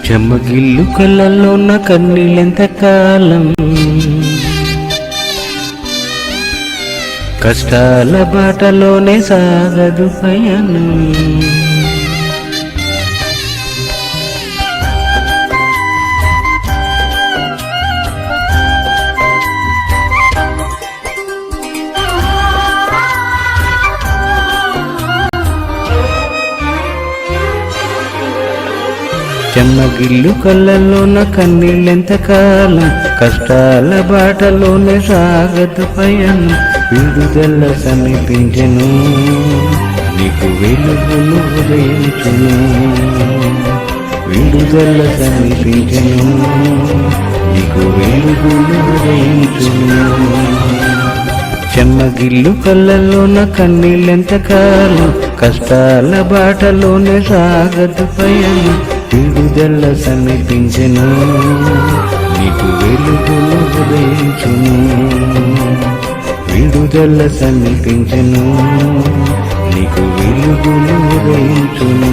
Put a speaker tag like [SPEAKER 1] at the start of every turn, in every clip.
[SPEAKER 1] చెమ్మగిల్లు కళ్ళల్లోన కన్నీళ్ళెంత కాలం, కష్టాల బాటలోనే సాగదు పయనం. చెమ్మగిల్లు కళ్ళల్లోన కన్నీళ్ళెంత కాలం, కష్టాల బాటలోనే సాగదు పయనం. విడుదల సమీపించెను, నీకు వెలుగులు ఉదయించును. విడుదల సమీపించెను, నీకు వెలుగులు ఉదయించును. చెమ్మగిల్లు కళ్ళల్లోన కన్నీళ్ళెంత కాలం, కష్టాల బాటలోనే సాగదు పయనం. విడుదల సమీపించెను, నీకు వెలుగులు ఉదయించును. విడుదల సమీపించెను, నీకు వెలుగులు ఉదయించును.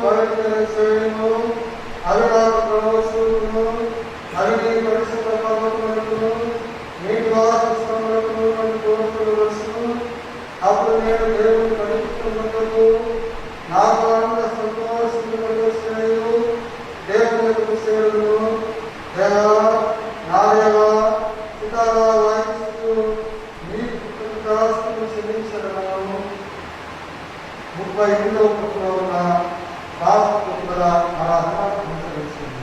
[SPEAKER 2] బయలుదేరేసేను అవి నాకు ప్రవేశమును అవి నీ పరిశుద్ధ పర్వతములను నీ వాసస్థలములను నన్ను కోరుకోవలసును. అప్పుడు నేను దేవుని పరీక్షించుటకు నా ప్రాణ సంతోషించు దేవునికి చేరును. దేవా నా దేవా సితారా వాయిస్తూ నీ కృతజ్ఞతాస్తుతులు చెల్లించడము. 38వ పుస్తకంలో ఉన్న పాపల ఆరాధన అనుసరించింది.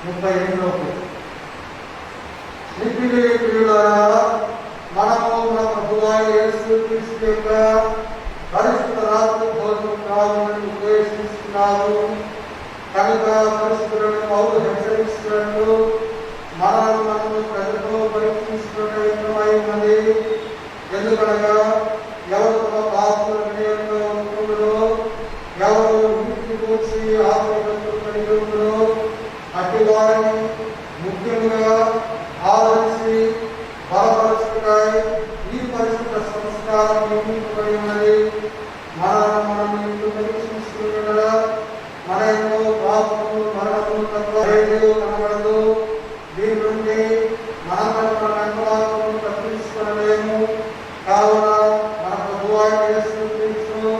[SPEAKER 2] 38వ నిత్యులే ప్రియులారా, మనము మన ప్రభువైన యేసుక్రీస్తు యొక్క పరిశుద్ధ రాత్రి భోజనం కావాలని ఉద్దేశిస్తున్నాము కనుక పరిశుద్ధులను పౌలు హెచ్చరిస్తున్నట్లు మనము ప్రజలతో పరీక్షించుకున్నది. ఎందుకనగా ఎవరు తమ పాపల వినయంలో ఉంటుందో, ఎవరు ఇంటికి కూర్చి ఆత్మీయతలు కలిగి ఉందో అట్టి వారిని ముఖ్యంగా ఆదరించి బలపరచుటకై ఈ పరిశుద్ధ సంస్కారం నియమించబడి ఉన్నది. మనం ఇంట్లో పరీక్షించుకున్నదా మన ఎన్నో పాపము మరణము తప్ప కనబడదు. దీని నుండి మనం ఎంతవారు తప్పించుకోలేము. కావున మన ప్రభువైన యేసుక్రీస్తు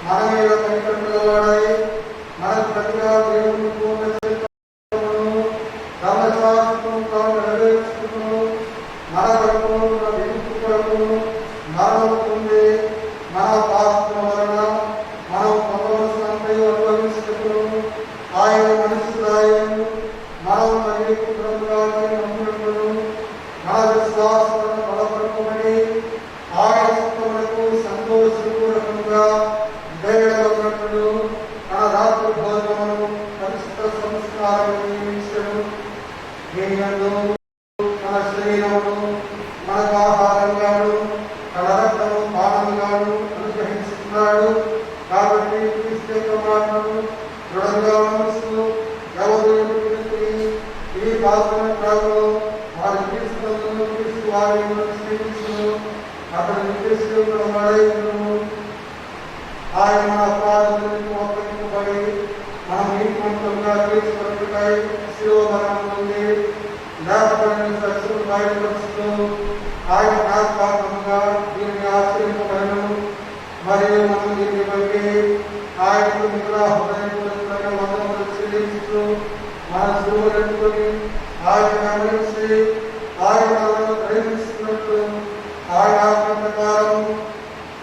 [SPEAKER 2] మన మీద కనికరముగలవాడై మనకు ప్రతిగా దేవుని పూర్ణ చరిత్రను ధర్మశాస్త్రము తాను నెరవేర్చుకును. మన కొరకు మన విముక్తి కొరకు మరణము పొంది మన పాపముల వలన మనం పొందవలసినంతయు అనుభవించుటకును ఆయన మనుషులాయను మనం నమ్మకముగా నమ్ముటకును మన విశ్వాసములను బలపరచమని ఆయన చిత్తములకు సంతోషపూర్వకముగా విధేయుడగునట్లు తన రాత్రి భోజనమును పరిశుద్ధ సంస్కారము నియమించెను. దీనియందు మన శరీరమును మనకు ఆహారంగాను తన రక్తము పానముగాను అనుగ్రహించుతున్నాడు. కాబట్టి క్రీస్తు యొక్క మాటను దృఢంగా మనసు ఎవరు ఈ పాత్రను త్రాగులో వారి క్రీస్తులను క్రీస్తు వారిని స్వీకరించును. అతడు నిర్దేశించబడను. ఆయన మన అపరాధములకు అప్పగింపబడి మనం నీతిమంతులుగా తీర్చబడుటకై శిలువ మరణం నుండి లేపబడిన సత్యము బయటపరుస్తూ ఆయన జ్ఞాపకార్థముగా దీనిని ఆశ్రయింపబడను. మరియు మనం దీన్ని బట్టి ఆయనకు మిగతా హృదయపూర్వకమైన వందనములు చెల్లించుతూ మన శిలువనెత్తుకొని ఆయన గమనించి ఆయన మనల్ని ప్రేమిస్తున్నట్లు ఆయన ఆజ్ఞ ప్రకారం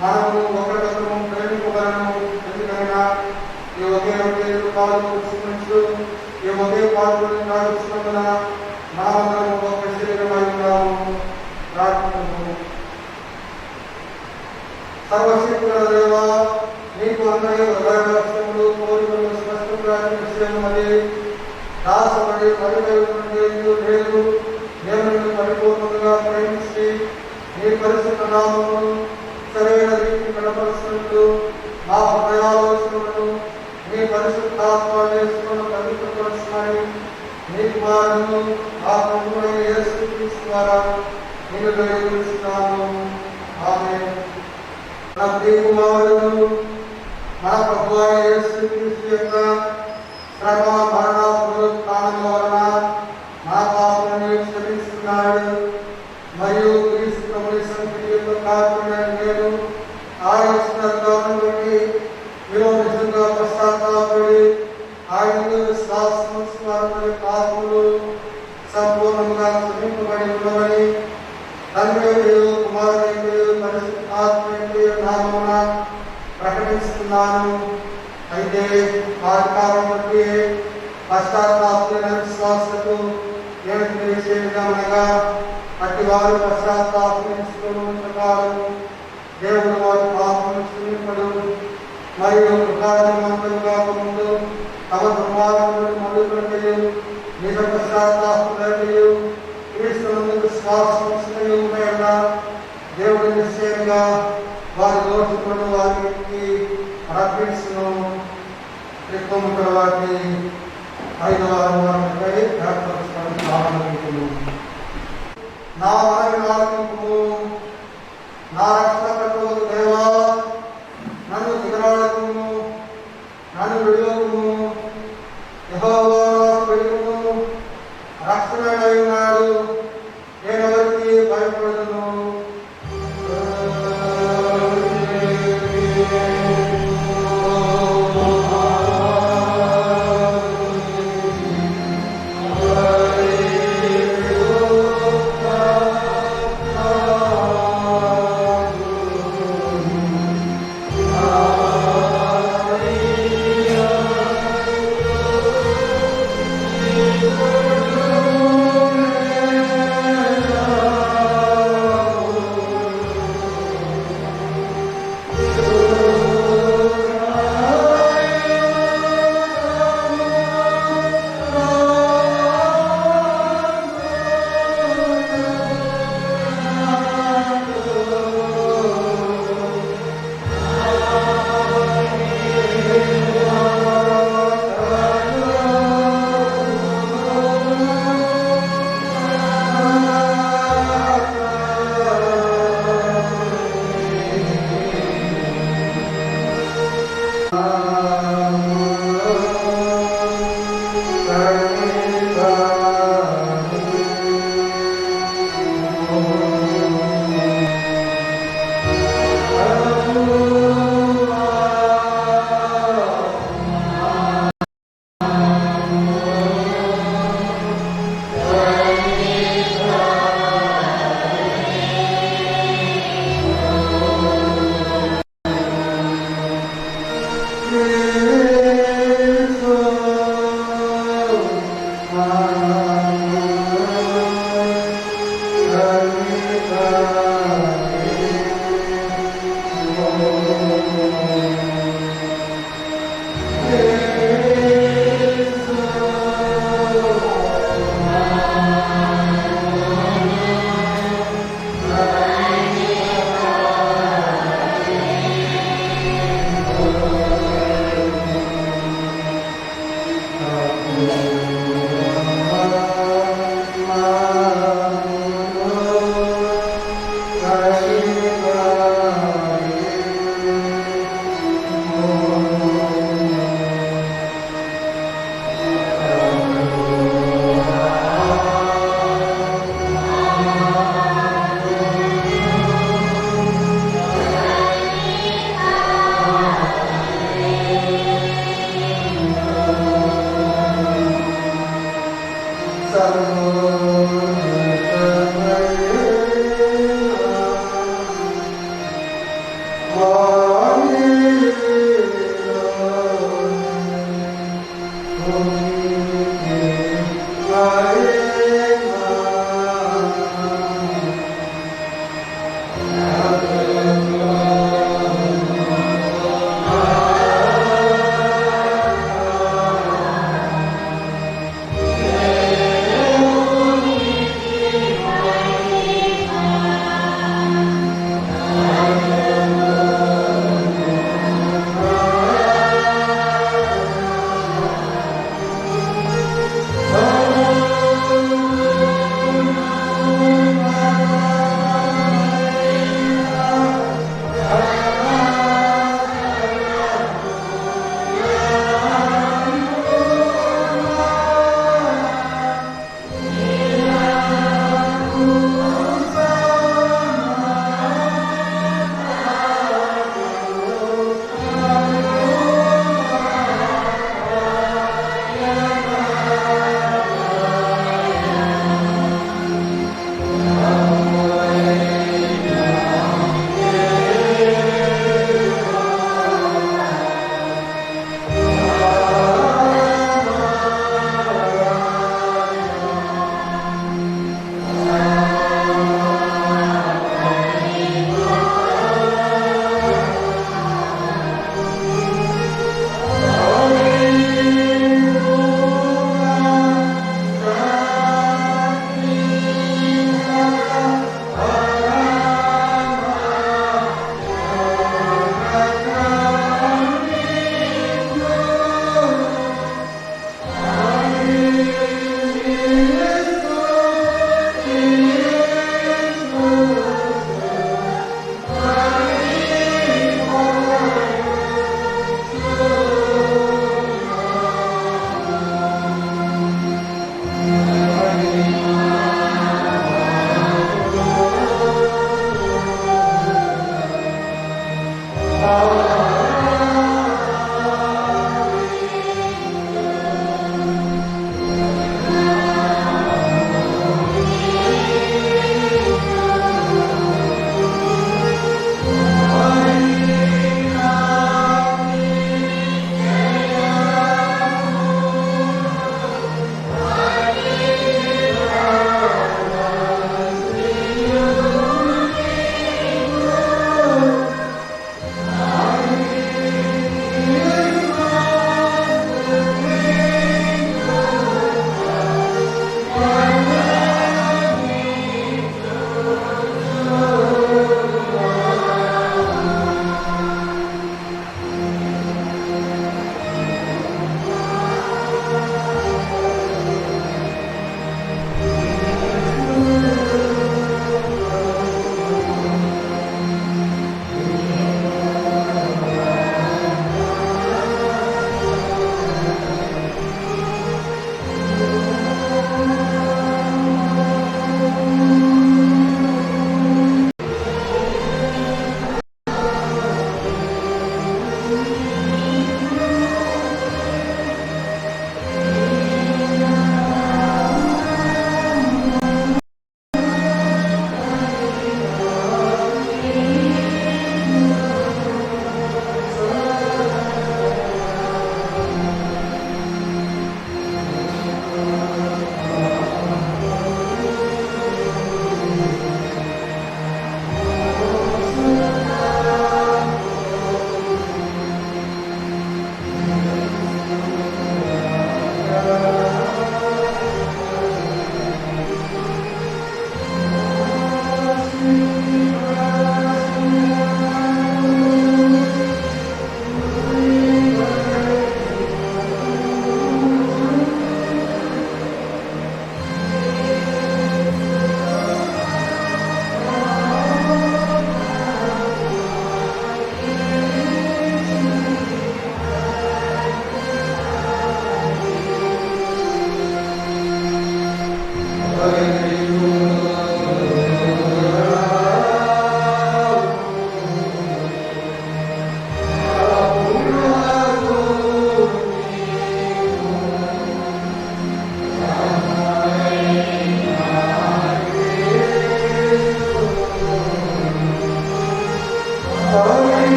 [SPEAKER 2] మనము ఒకరికొకరు ప్రేమింపగలను. ఎందుకైనా ఈ ఒకే పాలు పుష్పించు ఈ ఒకే పాలు తాగుతున్నందున మనమందరం ఒక శరీరమై ఉన్నాము. ప్రార్థించుము. సర్వశక్తుల దేవా, నీకు అందరి హృదయములు కోరికలు స్పష్టంగా విషయమని దాసపడి పరివై లేదు. నేను నిన్ను పరిపూర్ణంగా ప్రేమించి నీ పరిశుద్ధ నామమును సరైన రీతి కనపరుస్తున్నట్లు నా హృదయాలోచనలను నీ పరిశుద్ధాత్మ వేసుకున్న పవిత్రపరుచుమని నీ కుమారును ఆ ప్రభువైన యేసుక్రీస్తు ద్వారా నేను వేడుకొనుచున్నాను. ఆమేన్. మన ప్రియ కుమారుడు మన ప్రభువైన యేసుక్రీస్తు యొక్క శ్రమ మరణ పునరుత్థానముల వలన నా పాపములను క్షమిస్తున్నాడు. మరియు క్రీస్తు ప్రభుని సంఖ్యలో కాకుండా నేను ఆయన శ్రద్ధను బట్టి మీరు నిజంగా పశ్చాత్తాపడి ఆయన విశ్వాసము స్మరణ పాపములు సంపూర్ణంగా క్షమింపబడి ఉన్నవని తండ్రి కుమారుని పరిశుద్ధాత్మ నామమున ప్రకటిస్తున్నాను. అయితే ఆదికాలం బట్టి పశ్చాత్తాపమైన విశ్వాసకు నేను తెలియజేయడమనగా అట్టి వారు పశ్చాత్తాపం ప్రకారం దేవుడు వారి పాపమును క్షమింపడు. మరియు ప్రకారమంతం కాకముందు తమ దుర్మార్గములను మరుగొట్టయు నిజ పశ్చాత్తాపములయు క్రీస్తునందు విశ్వాసము మేర దేవుడు నిశ్చయంగా వారి దోషులను వారికి అర్పించును. క్రితం వారిని 5వ వారంపై నా మనవి ఆలకింపుము. నా రక్షణకర్తవు దేవా,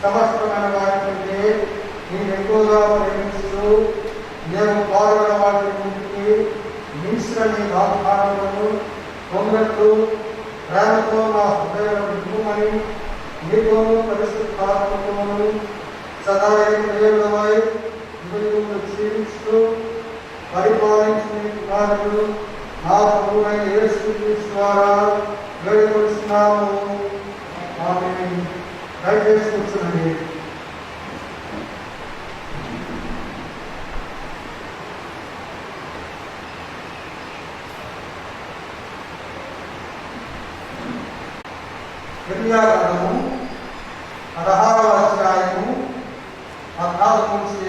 [SPEAKER 2] సమస్తమైన వాటి కంటే నేను ఎక్కువగా ప్రేమిస్తూ నేను పాల్గొన్న వాటి ముందుకి మించిన నీ వాగ్దానములను పొందట్టు ప్రేమతో నా హృదయం నింపుమని నీతోనూ పరిశుద్ధాత్మతోనూ సదా దేవుడవై జీవిస్తూ పరిపాలించిన కుమారుడు నా ప్రభువైన యేసుక్రీస్తు ద్వారా వేడుకొస్తున్నాము. ఆమేన్. దయచేసి కూర్చోండి. ఇర్మియా గ్రంథము 16వ అధ్యాయము 14 నుంచి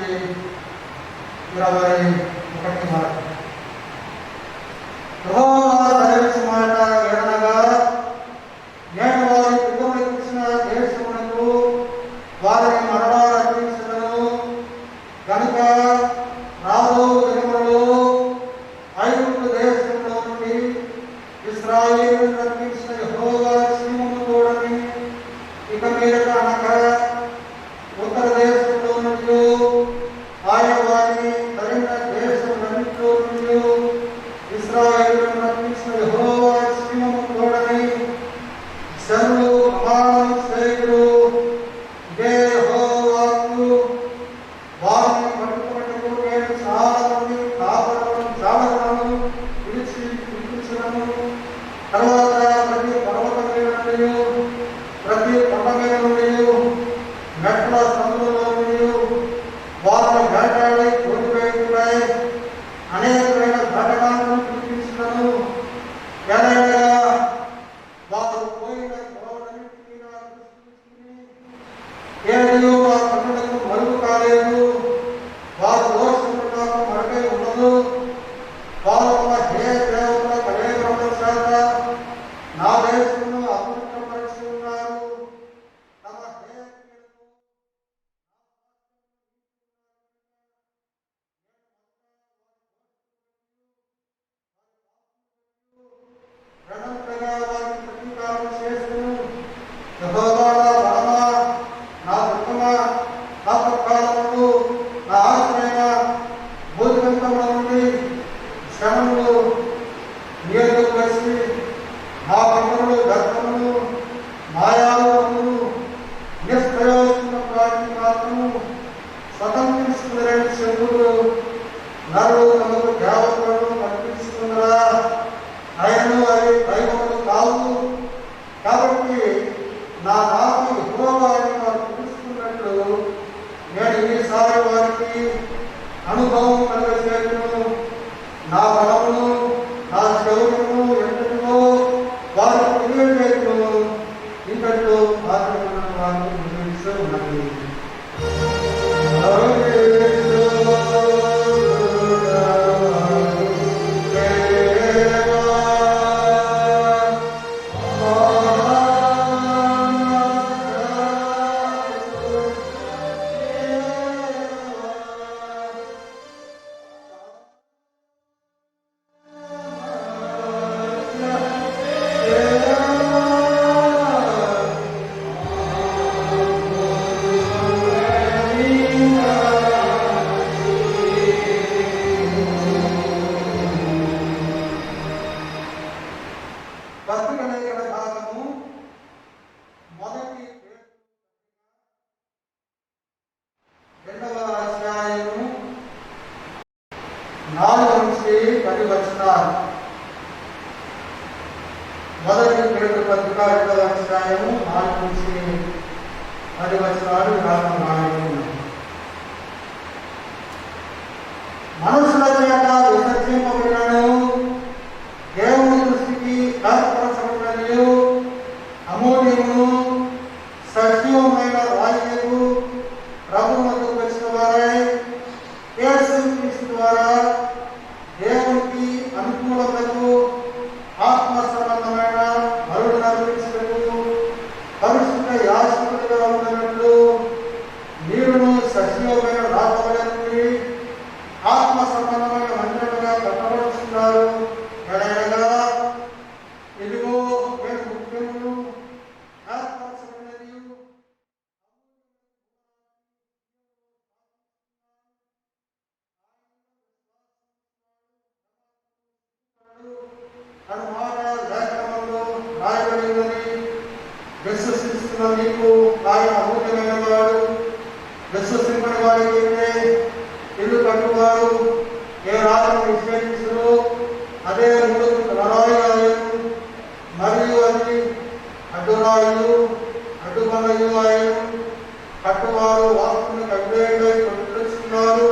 [SPEAKER 2] 21 వరకు. యెహోవా సెలవిచ్చు మాట ఏదనగా, నేను వారి పితరులకు ఇచ్చిన దేశమునకు వారిని మరలా రప్పించదను కనుక రాబో దినములలో ఐగుప్తు దేశంలో నుండి ఇశ్రాయేలును రప్పించిన యెహోవా సీమోను తోడని ఇక మీదట అనక ఉత్తర దేశంలో నుండి ఆయన వారిని తగిన శ్రమలు నియోజక వచ్చి మా పిల్లలు గర్భములు మాయాలు నిష్ప్రయోజన వాటిని మాత్రము స్వతంత్రించుకునే చెవులు నరులు తమకు దేవతలను కల్పించుకున్నారా ఆయనను అవి దైవములు కావు. కాబట్టి నా నామం యెహోవా అని వారు పిలుచుకున్నట్లు నేను ఈసారి వారికి అనుభవం కలగజేయను. నా బలమును నా శౌర్యము ఎంతటిలో వారికి తెలియజేయను. ఇంతటిలో మాత్రమే వారికి నిర్మిస్తూ ఉన్నది. మొదటి పేరు పత్రిక 2వ అధ్యాయము 4 నుంచి 10 వచనాలు మనుషుల చేత విసర్జింపబడినను దేవుని దృష్టికి ఏర్పరచబడినయు అమూల్యమును సజీవమైన రాయికు ప్రభువునకు వచ్చిన వారై యేసుక్రీస్తు ద్వారా దేవునికి అనుకూలతకు ఆత్మ సంబంధమైన బలులు నర్పించుటకు పరిశుద్ధ యాజకుడిగా ఉన్నట్లు మీరును సజీవమైన రాబోయే ఆత్మ సంబంధమైన మందిరముగా కట్టబడుతున్నారు. ఎడయనగా ఇదిగో నేను ముఖ్యమును ఏర్పరచబడినది అన్నమాట లేఖనములో రాయబడిందని విశ్వసిస్తున్న నీకు ఆయన అమూల్యమైన వాడు. విశ్వసింపని వారికి ఇల్లు కట్టువారు ఏ రాజును విశ్లేషించరు అదే రాయి మరియు అది అడ్డురాయులు అడ్డుబండలు ఆయన కట్టువారు వాస్తుని కవిగా కొట్టుకున్నారు.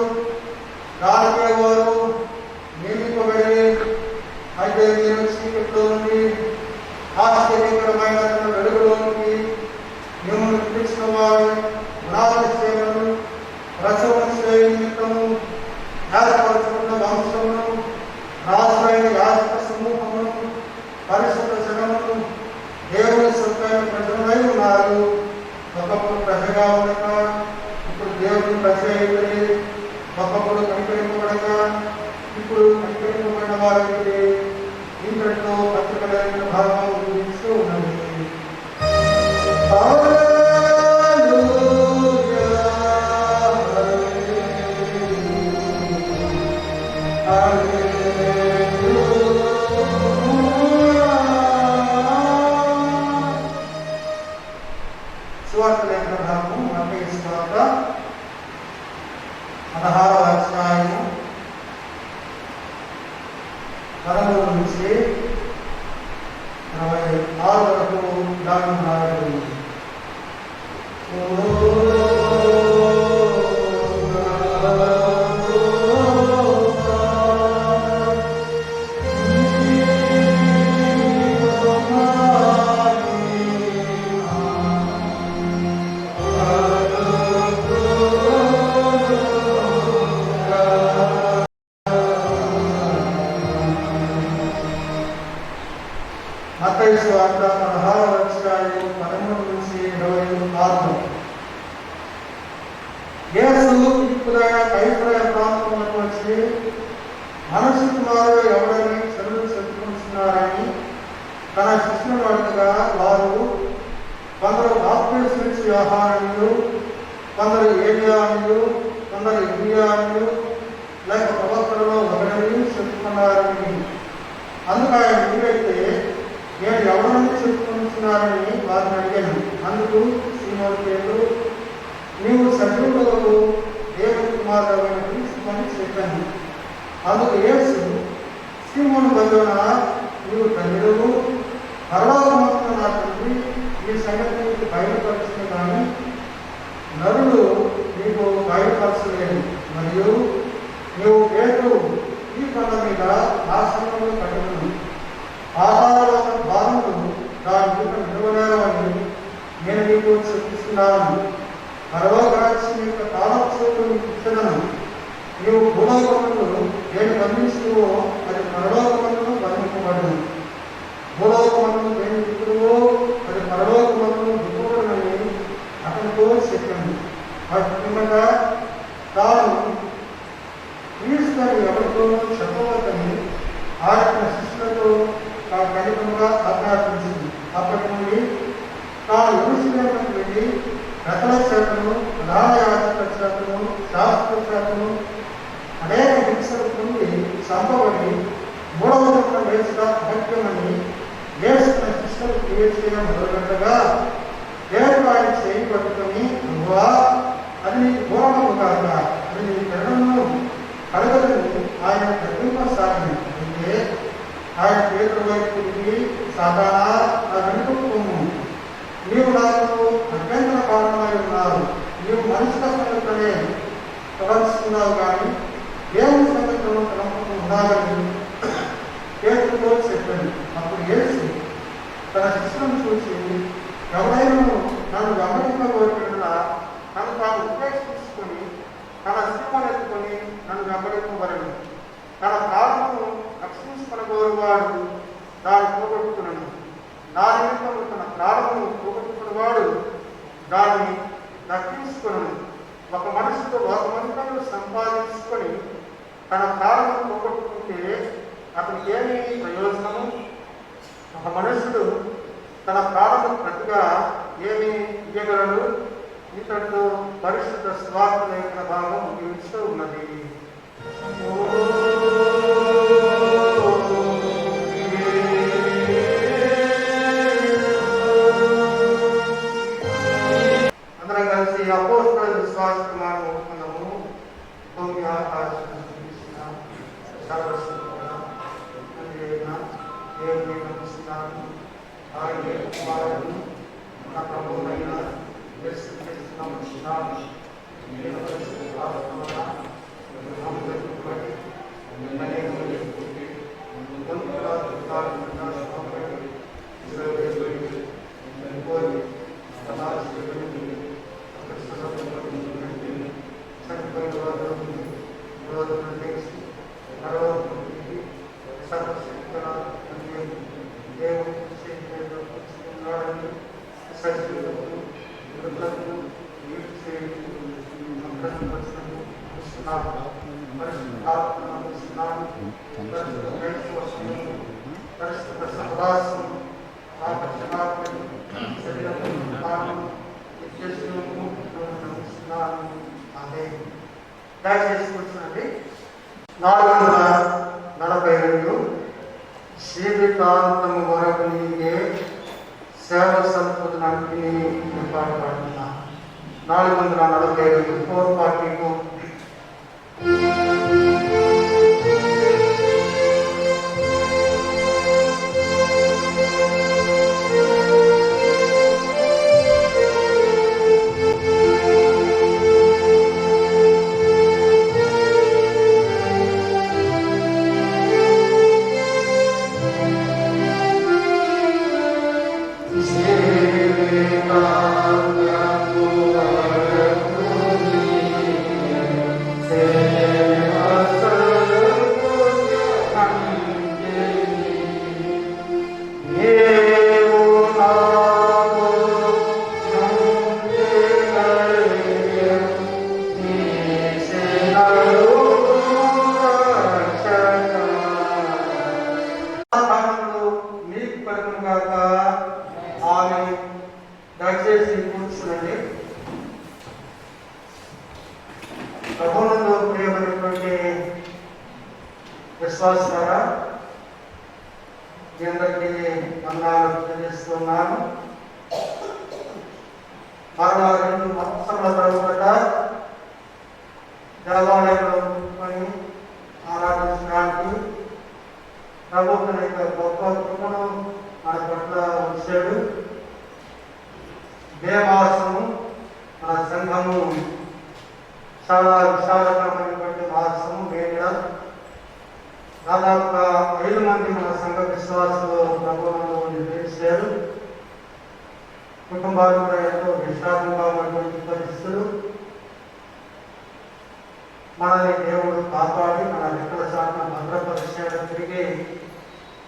[SPEAKER 2] దానిపై వారు నియమింపబడి అయితే మీరు చీకట్లో నుండి ఆశ్చర్యకరమైన వెలుగులోనికి మిమ్మల్ని పిలిచిన వారు పునాది సేవను ప్రసవ శ్రేయ నిమిత్తము ఏర్పరచుకున్న వంశమును రాజులైన యాజక సమూహమును పరిశుద్ధ జనమును దేవుని సొత్తైన ప్రజలై ఉన్నారు. ఒకప్పుడు ప్రజగా ఉండగా ఇప్పుడు దేవుని ప్రజ అయిపోయి, ఒకప్పుడు కనికరింపబడగా ఇప్పుడు కనికరింపబడిన వారికి ఇంతటితో పత్రికలైన భాగం గురిస్తూ ఉన్నది. సువార్త లేఖన భాగము మత్తయి సువార్త 16వ అధ్యాయము 13 నుంచి 26 వరకు దాని రాయబడింది. మత్తయి సువార్త 16వ అధ్యాయం 13 నుంచి 26. యేసు ఇప్పుడైన కైసరయ ప్రాంతంలోకి వచ్చి మనుష్య కుమారుడు ఎవడని చెరువులు చెప్పుకుంటున్నారని తన శిష్యులను అడుగగా వారు కొందరు బాప్తిస్మిచ్చి యోహానులు, కొందరు ఏలియానులు, కొందరు ఇర్మియానులు లేక ప్రవక్తలలో ఒకడని చెప్పుకున్నారు. ఉన్నారని. అందుకు ఆయన మీరైతే నేను ఎవరని చెప్పుకుంటున్నారని వారిని అడిగాను. అందుకు సీమోను పేతురు, నీవు సజీవులకు దేవుని కుమారుడైన క్రీస్తు అని చెప్పాను. అందుకు యేసు, సీమోను బర్యోనా, నీవు ధన్యుడవు, పరలోకమందున్న నా తండ్రి ఈ సంగతి నీకు బయలుపరిచింది కానీ నరుడు నీకు బయలుపరచలేదు. మరియు నీవు పేతురు, ఈ కొండ మీద ఆశ్రమంలో కట్టుకును, పాతాళలోక ద్వారములు దాని మీద నిలవలేవని నేను నీకు చూపిస్తున్నాను. పరలోక రాజ్యం యొక్క తాళపు నీకు ఇచ్చదను. నీవు భూలోకములు దేని బంధించువో అది పరలోకములను బంధింపబడును, భూలోకములను దేని విప్పుడువో అది పరలోకములను విప్పుబడునని అతనితో చెప్పాను. అటుగా తాను క్రీస్తుని ఎవరితో చెప్పవద్దని ఆయన శిష్యులతో ఖచ్చితంగా ఆజ్ఞాపించింది. అప్పటి నుండి తాను యెరూషలేముకు వెళ్ళి రథల చేతను, ప్రధాన యాజకుల చేతను, శాస్త్రుల చేతను అనేక హింసల నుండి చంపబడి మూడవ దిన లేచిన అభక్యమని యేసు తన శిష్యులకు తెలియజేయడం మొదలుపెట్టగా దేవుడు ఆయన చేయి పట్టుకొని, నువ్వా అది నీకు దూరము కాక అది నీ పెరగను కలగలని ఆయన గర్వింపసాగింది. అయితే ఆయన పేతురు వైపు తిరిగి, సాతానా, నా వెనుకకు పొమ్ము, నీవు నాకు అభ్యంతర కారణమై ఉన్నారు. నీవు మనిషి సంగతులనే ప్రవర్తిస్తున్నావు కానీ దేవుని సంగతులను తలంపుతూ ఉండాలని పేతురుతో చెప్పాడు. అప్పుడు యేసు తన శిష్యులను చూసి, ఎవరైనా నన్ను వెంబడింపబోతున్నా నన్ను తాను ఉపేక్షించుకొని తన శిల్పను ఎత్తుకొని నన్ను వెంబడింపబడను. తన ప్రాణమును రక్షించుకొనగోరువాడు దాన్ని పోగొట్టుకున్నాను. నా నిమిత్తము తన ప్రాణమును పోగొట్టుకున్నవాడు దాన్ని రక్షించుకున్నాను. ఒక మనిషితో లోకమంతను సంపాదించుకొని తన ప్రాణమును పోగొట్టుకుంటే అతనికి ఏమి ప్రయోజనము? ఒక మనుషుడు తన ప్రాణము ప్రతిగా ఏమి ఇయ్యగలడు? ఇతడు పరిశుద్ధ స్వార్థ లేఖన భాగం ముగించు ఉన్నది. అందరం కలిసి అపోస్తలుల విశ్వాస ప్రమాణం ఒప్పుకున్నాము. భూమి ఆకాశం దేవుని నమ్ముతున్నాను. ఆయన కుమారుడు నా ప్రభువైన యేసు క్రీస్తు నమ్ముతున్నాను. నేను దయచేసుకుంటున్నాండి. 442 జీవితాంతము వరకు నీకే సేవ సంపదనంటే పాటుపడుతున్నా. 442 442
[SPEAKER 3] Amen.
[SPEAKER 2] విశ్వాసారా మీ అందరికీ వందనాలు తెలియజేస్తున్నాను. మరలా 2 సంవత్సరాల తర్వాత దేవాలయంలో ఉంచుకొని ఆరాధించడానికి ప్రభుత్వ గొప్ప కృపను మన పట్ల ఉంచాడు. దేవాసము మన సంఘము చాలా విశాలకరమైనటువంటి వాసము. వేడిగా దాదాపుగా 5 మంది మన సంఘ విశ్వాసులు ప్రభుత్వంలో నిర్వహించారు. కుటుంబాలు కూడా ఎంతో విశాలంగా ఉన్నటువంటి పరిస్థితులు. మనల్ని దేవుడు కాపాడి మన రెక్కల చాటున భద్రపరిచాడు. తిరిగి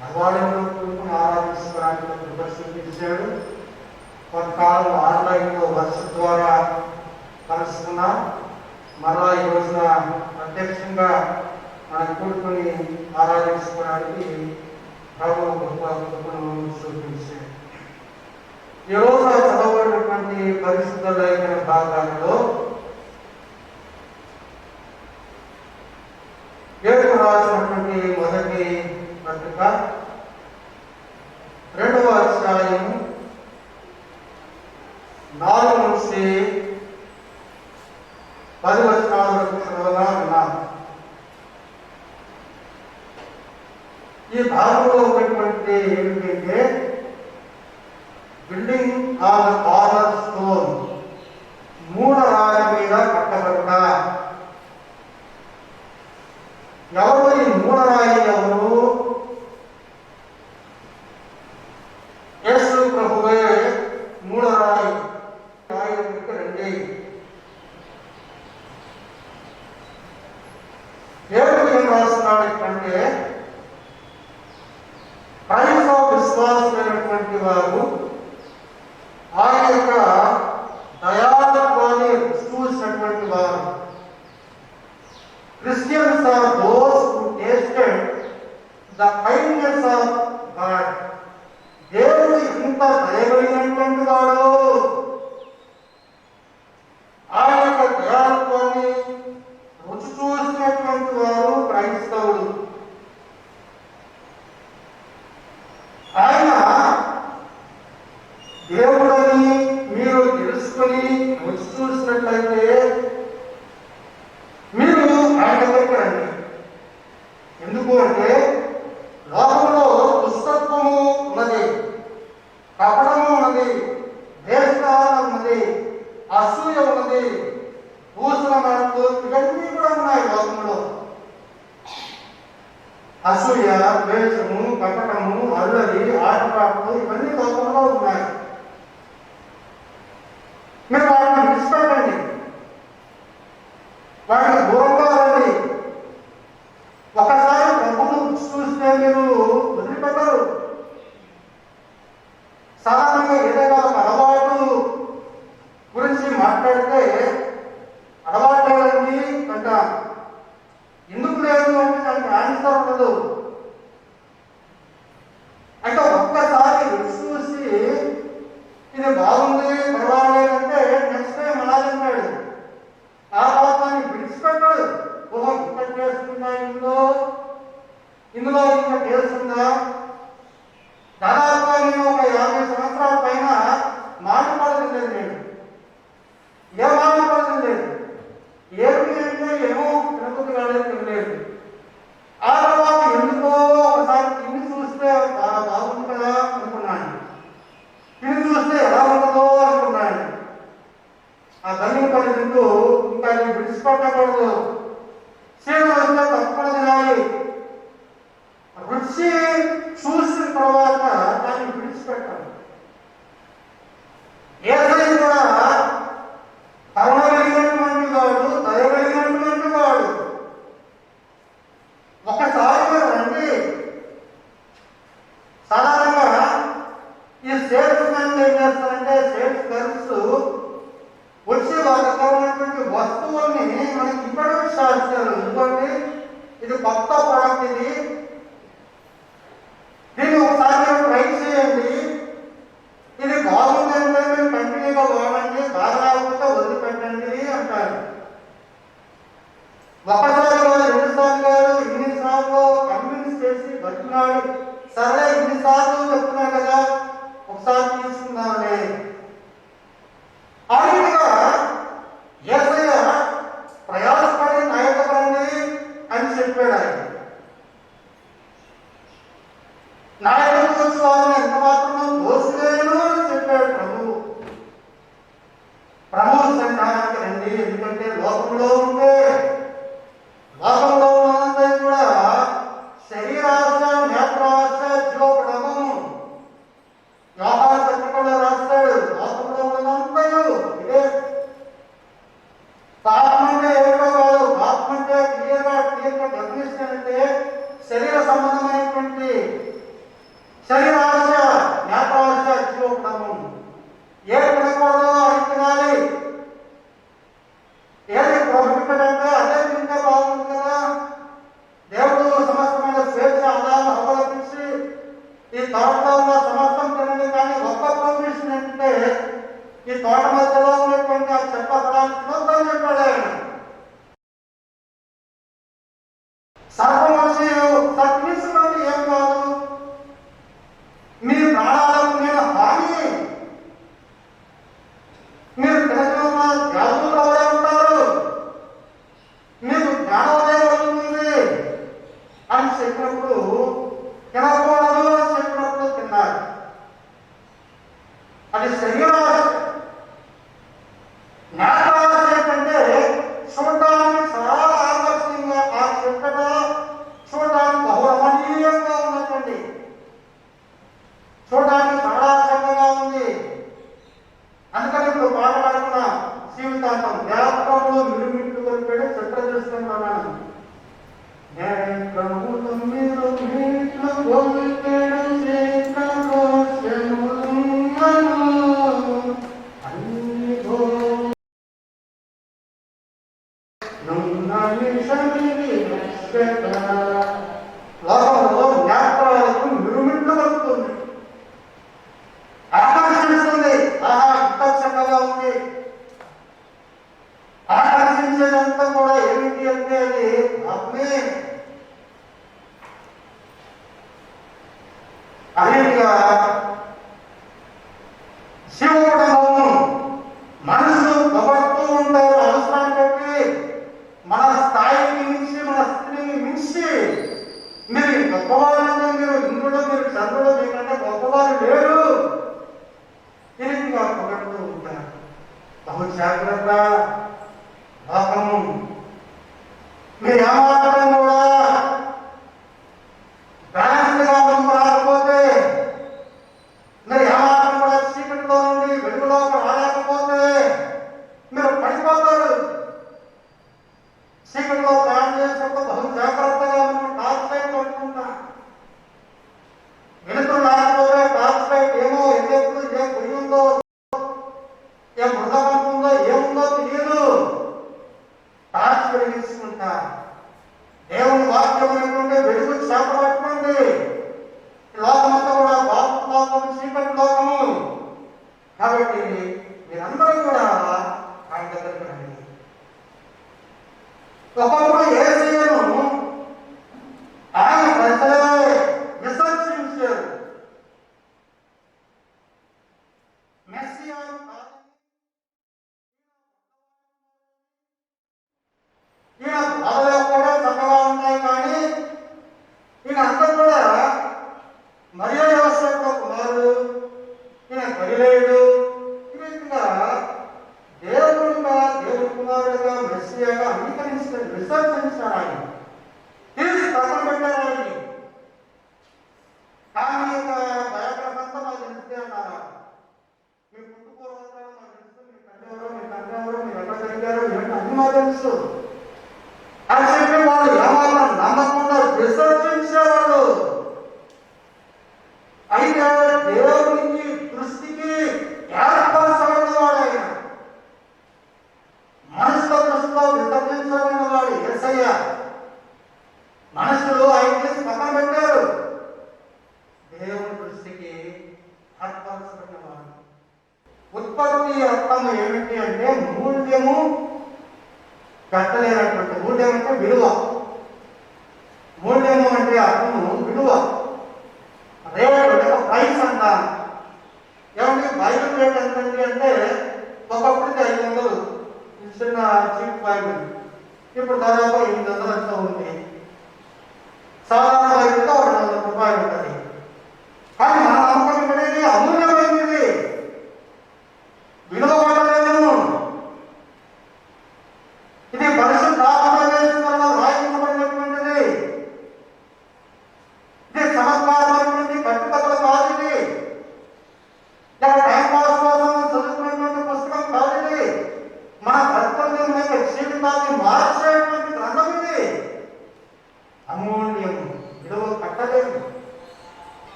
[SPEAKER 2] దేవాలయంలో కూడుకుని ఆరాధించడానికి ప్రదర్శించాడు. కొంతకాలం ఆన్లైన్లో వర్షం ద్వారా కలుసుకున్నాం. మరలా ఈ రోజున ప్రత్యక్షంగా మనం కూడుకుని ఆరాధించుకోవడానికి ప్రభు గొప్ప కృపను చూపించాడు. ఈ రోజు చదవబడినటువంటి పరిశుద్ధ లేఖన భాగాలలో పేతురు రాసినటువంటి మొదటి పత్రిక 2వ అధ్యాయం 4 నుంచి 10 వచనాల వరకు చదవగా ఉన్నాం. ఈ భాగంలో ఉన్నటువంటి ఏమిటంటే building on the corner stone, మూల రాయి మీద కట్టబడ్డ. ఎవరు ఈ మూల రాయి? ఎవరు? యేసు ప్రభువే మూల రాయి. రాయి దగ్గరికి రండి. పేతురు ఏం రాస్తున్నాడు అంటే, క్రైస్తవ విశ్వాసులైనటువంటి వారు ఆయన యొక్క దయాళత్వాన్ని చూసినటువంటి వారు. Christians are those who tasted the kindness of God. దేవుడు ఇంత దయగలిగినటువంటి వాడు. ఆయన యొక్క దయాళత్వాన్ని రుచి చూసినటువంటి వారు క్రైస్తవులు. ఆయన దేవుడని మీరు తెలుసుకొని రుచి చూసినట్లయితే మీరు ఆయన దగ్గరికి రండి. ఎందుకు అంటే లోకంలో దుష్టత్వము ఉన్నది, కపటము ఉన్నది, దేశకాలం ఉన్నది, అసూయ ఉన్నది, భూషణ మాటలు, ఇవన్నీ కూడా ఉన్నాయి లోకంలో. అసూయ, ద్వేషము, కపటము, అల్లరి, ఆటపాటలు ఇవన్నీ లోకంలో ఉన్నాయి. మీరు వాటిని విడిచిపెట్టండి, వాటిని దూరంగా రండి. ఒకసారి ప్రభువును చూస్తే మీరు వదిలిపెట్టరు. సాధారణంగా ఏదైనా ఒక అలవాటు గురించి మాట్లాడితే అలవాటు లేదండి అంట. ఎందుకు లేదు అంటే దానికి ఆన్సర్ ఉండదు. అంటే ఒక్కసారి రుచి చూసి ఇది బాగుంది పర్వాలేదంటే నెక్స్ట్ టైం అలాగంటాడు. ఆ పాపాన్ని విడిచిపెట్టాడు. ఓహో ఇంత టేస్ట్ ఉందా ఇందులో ఇంత టేస్ట్ ఉందా? దాదాపుగా నేను ఒక 50 సంవత్సరాల పైన మాట్లాడలేదు. నేను ఏ మాట్లాడలేదు. ఏమి అంటే ఏమో తినకొద్ది కాలేదు, తినలేదు. ఆ తర్వాత ఎందుకో ఒకసారి తిని చూస్తే చాలా బాగుంది కదా అనుకున్నాను. తిని చూస్తే ఎలా ఉంటుందో అనుకున్నాను. ఆ ధన్యం కలిగింటూ ఇంకా నేను విడిచిపెట్టకూడదు. సేవ వస్తే తప్పకుండా తినాలి. రుచి చూసిన తర్వాత దాన్ని విడిచిపెట్టాలి. ఏదైనా కూడా కరుణ కలిగినటువంటి వాడు, దయ కలిగినటువంటి వాడు. ఒకసారి మీరు రండి. సాధారణంగా ఈ సేల్స్ మెన్ ఏం చేస్తారంటే, సేల్స్ గర్ల్స్ వచ్చి వాళ్ళ దగ్గర ఉన్నటువంటి వస్తువుల్ని మనకి ఇంట్రొడ్యూస్ చేస్తారు. ఎందుకంటే ఇది కొత్త ప్రోడక్ట్, ఇది చెప్తున్నాడు. సరే ఇన్నిసార్లు చెప్తున్నా కదా, ఒకసారి తీసుకుందాంలే. ఆ రీతిగా యేసయ్య ప్రయాసపడి నాయకులండి అని చెప్పాడు. ఆయన నాయకులకు వచ్చి వారిని ఎంత మాత్రమో దోషలేను అని చెప్పాడు ప్రభువు. ప్రభువు సంఘానికి రండి, ఎందుకంటే లోకంలో ఉంటే లోకంలో ఉన్నదంతా కూడా శరీరాశ, నేత్రాశ, జీవపడము. వ్యవహార పత్రికలో రాస్తాడు, లోకంలో ఉన్నదంతా ఇదే. పాపం అంటే ఏమిటో కాదు, పాపం అంటే క్లియర్గా డెఫినేషన్ అంటే శరీర సంబంధమైనటువంటి శరీరాశ, నేత్రాశ, జీవపడము. ఏ తినకూడదో అది తినాలి, ఏది ప్రోహిబిటెడ్ అదే తింటే బాగుంది కదా. దేవుడు సమస్తమైన స్వేచ్ఛ ఆదాయం అవలంబించి ఈ తోటలో ఉన్న సమస్తం తినండి, కానీ గొప్ప ప్రొహిబిషన్ ఏంటంటే ఈ తోట మధ్యలో ఉన్నటువంటి ఆ చెత్త పదాన్ని తినొద్దని చెప్పాడు ఆయన. సర్వం వచ్చి తప్పించుకుంటే ఏం కాదు, మీ ప్రాణాలకు నేను హాని, మీరు తినకుండా వ్యాధులు రావడే ఉంటారు, మీకు జ్ఞానోదయం అవుతుంది అని చెప్పినప్పుడు తినకూడదు అని చెప్పినప్పుడు తిన్నారు. అది శరీరాశ. నేత్రాశ ఏంటంటే చూడడానికి చాలా ఆకర్షణీయంగా, ఆ చెట్ట చూడడానికి బహురమణీయంగా ఉన్నటువంటి, చూడడానికి చాలా చక్కగా ఉంది. అందుకని ఇప్పుడు పాట పాడుకున్నా జీవితాంతం వ్యాపకంలో మిరుమిట్లు కొలిపాడు చిత్ర చూస్తున్నాను. మీరు మీట్లు కొలిపాడు లోకంలో జ్ఞాపకాలకు మిరుమిట్లు కలుగుతుంది, ఆకర్షిస్తుంది. ఆహా ఇంత చక్కగా ఉంది. ఆకర్షించేదంతా కూడా ఏమిటి అంటే అది ఆత్మే. అదేవిధంగా శివకుటుంబము మనసు పొగడుతూ ఉంటారు అవసరాన్ని బట్టి, మన స్థాయికి మించి, మన స్థితిని మించి. మీరు గొప్పవారంటే మీరు ఇంద్రుడు, మీరు చంద్రుడు, మీకంటే గొప్పవారు లేరు. తిరిగిగా పొగడుతూ ఉంటారు. బహు జాగ్రత్త. లోకము మీరు ఏమాత్రం కూడా బ్యాలెన్స్ గా ముందు రాకపోతే, మీరు ఏమాత్రం కూడా చీకటిలో నుండి వెలుగులోకి రాలేకపోతే మీరు పడిపోతారు. చీకటిలో ప్రయాణం చేసినప్పుడు బహు జాగ్రత్తగా మనం టార్చ్ లైట్ పట్టుకుంటాం. వెలుతురు రాకపోతే టార్చ్ లైట్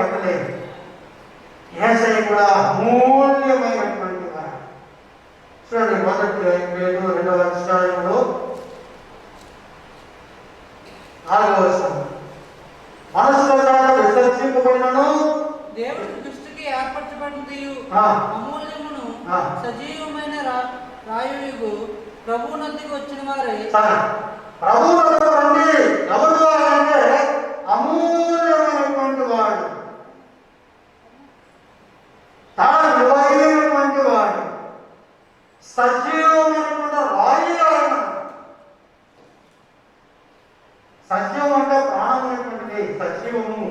[SPEAKER 2] కట్టలేదు. యేసయ్య కూడా అమూల్యమైనటువంటి వాడు. చూడండి, మొదటి 2వ అధ్యాయంలో 4వ వచనం, మనసుల ద్వారా విసర్జింపబడినను
[SPEAKER 3] దేవుడి దృష్టికి ఏర్పరచబడినది అమూల్యమును సజీవమైన రాయుగు ప్రభు నదికి వచ్చిన వారే.
[SPEAKER 2] ప్రభు నుండి ఎవరు అంటే అమూల్యమైనటువంటి వాడు, తాను విలువైనటువంటి వాడు, సజీవమైనటువంటి రాయి. సజీవం అంటే ప్రాణమైనటువంటిది, సజీవము.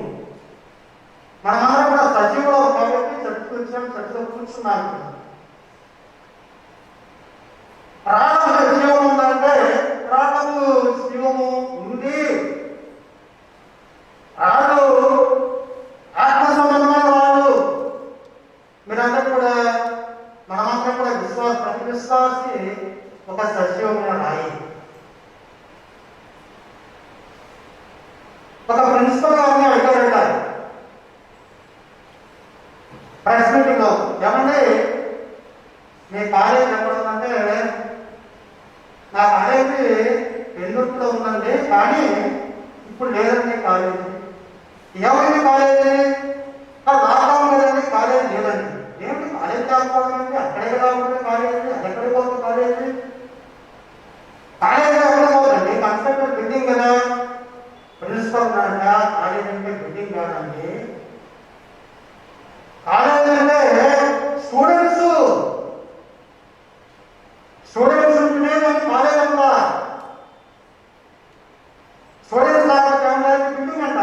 [SPEAKER 2] మనమందరం కూడా సజీవులు కాబట్టి చర్చలో కూర్చున్నాం. ప్రాణము జీవం ఉందంటే ప్రాణము జీవము ఉంది. రాడు ఆత్మ సంబంధమైన వాడు. మీరందరూ కూడా, మనమంతా కూడా ప్రతి విశ్వాసి ఒక సజీవమైన రాయి. ఒక ప్రిన్సిపల్ గారిని అడిగారట ప్రెస్ మీటింగ్ లో, ఏమండి మీ కాలేజ్ ఎక్కడ ఉందంటే, నా కాలేజీ ఎల్లూరులో ఉందండి, కానీ ఇప్పుడు లేదండి కాలేజీ. ఏమైంది కాలేజీ? లాక్డౌన్ కదండి, కాలేజీ లేదండి. ఏమిటి కాలేజీ కాకపోవడం? అక్కడే కదా ఉంటుంది కాలేజీ, అది ఎక్కడికి పోతుంది కాలేజీ? కాలేజీ ఎక్కడ పోతుందండి, కన్స్ట్రక్టెడ్ బిల్డింగ్ కదా. ప్రిన్సిపల్ అంట, కాలేజీ అంటే బిల్డింగ్ కాదండి, కాలేజీ అంటే స్టూడెంట్స్ ఉంటేనే కానీ కాలేజ్ అంతా. స్టూడెంట్స్ దాకా బిల్డింగ్ అంట,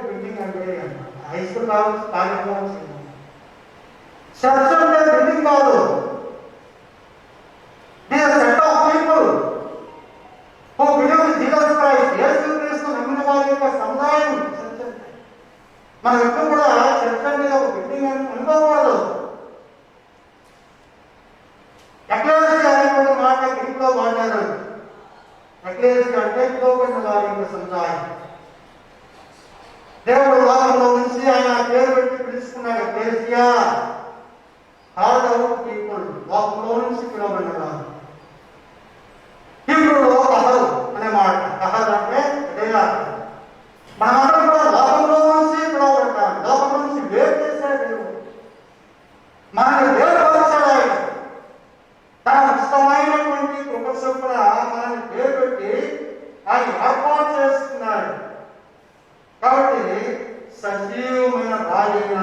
[SPEAKER 2] బిల్డింగ్ అంటే హై స్కూల్ కావచ్చు, కాలేజ్ కావచ్చు. చర్చ్ అంటే బిల్డింగ్ కాదు, set of people who believe in Jesus Christ. యేసుక్రీస్తు నమ్మిన వారి యొక్క సముదాయం చర్చ్ అంటే. మనం ఎప్పుడు కూడా చర్చ్ అంటే ఒక బిల్డింగ్ అని అనుకోకూడదు. ఎక్లేసియా అనేటువంటి మాట గ్రీకులో వాడారు. ఎక్లేసియా అంటే పిలువబడిన వారి యొక్క సముదాయం. దేవుడు లోకంలో నుంచి ఆయన పేరు పెట్టి పిలుచుకున్నాడు, ఎక్లేసియా, కాల్డ్ అవుట్ పీపుల్, లోకంలో నుంచి పిలువబడిన వారు. హీబ్రూలో కహల్ అనే మాట, కహల్ అంటే మనమందరం కూడా లోకంలో నుంచి పిలువబడ్డాం. లోకంలో నుంచి వేరు చేశాడు దేవుడు, మనల్ని వేరుపరిచాడు ఆయన. తన ఇష్టమైనటువంటి కృపతో కూడా మనల్ని పేరు పెట్టి ఆయన ఏర్పాటు చేసుకున్నాడు. కాబట్టి సజీవమైన రాజైన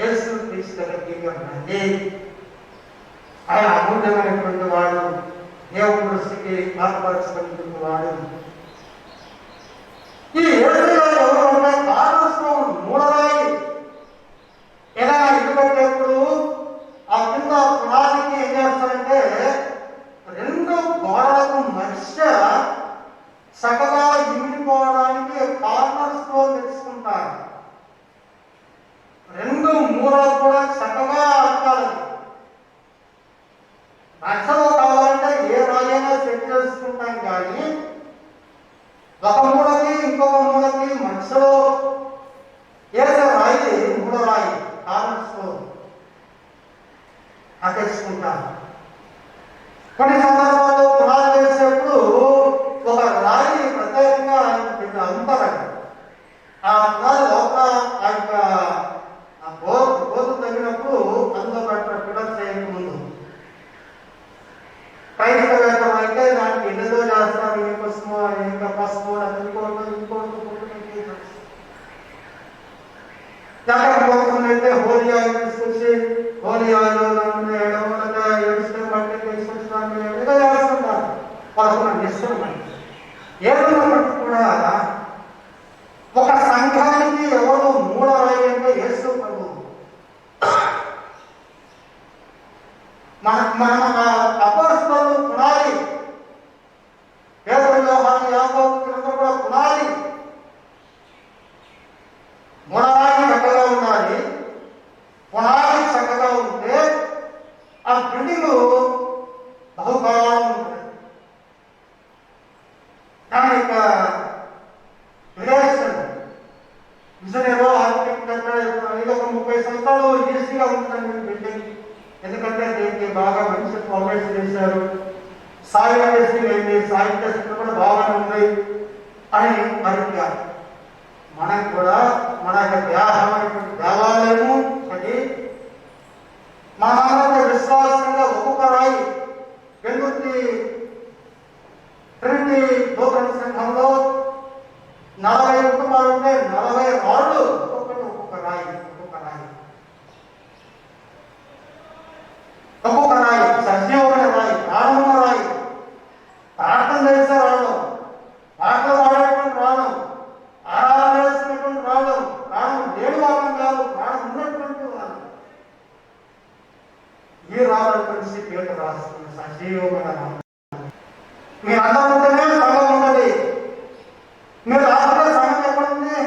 [SPEAKER 2] యేసుక్రీస్తు దగ్గరికి రండి. ఆయన అమూల్యమైనటువంటి వాడు, దేవుడి దృష్టికి ఏర్పరచబడినటువంటి వాడు. ఈ యేసయ్య ఎవరు అంటే కార్నర్స్టోన్, మూలరాయి. ఏదైనా ఇల్లు కట్టేప్పుడు ఆ కింద పునాదికి ఏం చేస్తారంటే 2 గోడలకు మధ్య చక్కగా ఇమిడిపోవడానికి కార్నర్ స్టోన్ తెచ్చుకుంటారు. 2 మూలలు కూడా చక్కగా అడగాలి. మధ్యలో కావాలంటే ఏ రాయైనా సెట్ చేసుకుంటాం, కానీ ఒక మూలకి ఇంకొక మూలకి మధ్యలో ఏదో రాయి, మూల రాయి, కార్నర్ స్టోన్ అతికించుకుంటారు. కొన్ని సందర్భాల్లో పునాది వేసేప్పుడు ఒక రాయి ప్రత్యేకంగా అమ్ముతారు. ఆ పునాది లోపల ఆ యొక్క గోధుమ తగినప్పుడు అందులో ఫిల్టర్ చేయక ముందు క్రైస్తవేతరం అయితే దానికి ఎన్నదో చేస్తారు. ఏ పసుపు, ఇంకా పసుపు, అయితే హోలీ ఆయిల్ తీసుకొచ్చి హోలీ ఆయిల్ ఏడుస్తే బట్టి తీసుకొచ్చడానికి ఏదో చేస్తుంటారు. వాళ్ళకున్న ఇష్టం ఏడున్నప్పటికీ కూడా ఒక సంఘానికి ఎవరు మూలరాయి అంటే యేసు ప్రభు. మన అపోస్తలులు పునాది, పేతురు, యోహాను, యాకోబు వీళ్ళందరూ కూడా పునాది. మూలరాయి చక్కగా ఉండాలి. పునాది చక్కగా ఉంటే ఆ బిల్డింగ్ బహుకాలం ఉంటుంది. దాని యొక్క విజన్ ఏదో ఆర్కిటెక్ట్ దేహమైనటువంటి దేవాలయము అది మనందరూ విశ్వాసంగా ఒక్కొక్క రాయి వెందుర్తి ట్రినిటీ లూథరన్ సంఘంలో 40 కుటుంబాలు ఉంటే 40 రాళ్ళు ఒక్కొక్కటి ఒక్కొక్క రాయి సజీవమైన రాయి, ప్రాణమున్న రాయి, ప్రార్థన చేసే రాళ్ళు, పాటలు పాడేటువంటి రాళ్ళు, ఆరాధన చేసినటువంటి రాళ్ళు, ప్రాణం లేని వాళ్ళం కాదు, ప్రాణం ఉన్నటువంటి వాళ్ళు. ఈ రాళ్ళ గురించి పేరు రాస్తున్న సజీవమైన రాళ్ళు. మీరు అందరూ ఉంటేనే సంఘం ఉన్నది. మీరు రాష్ట్ర సంఘం ఎక్కడుంది?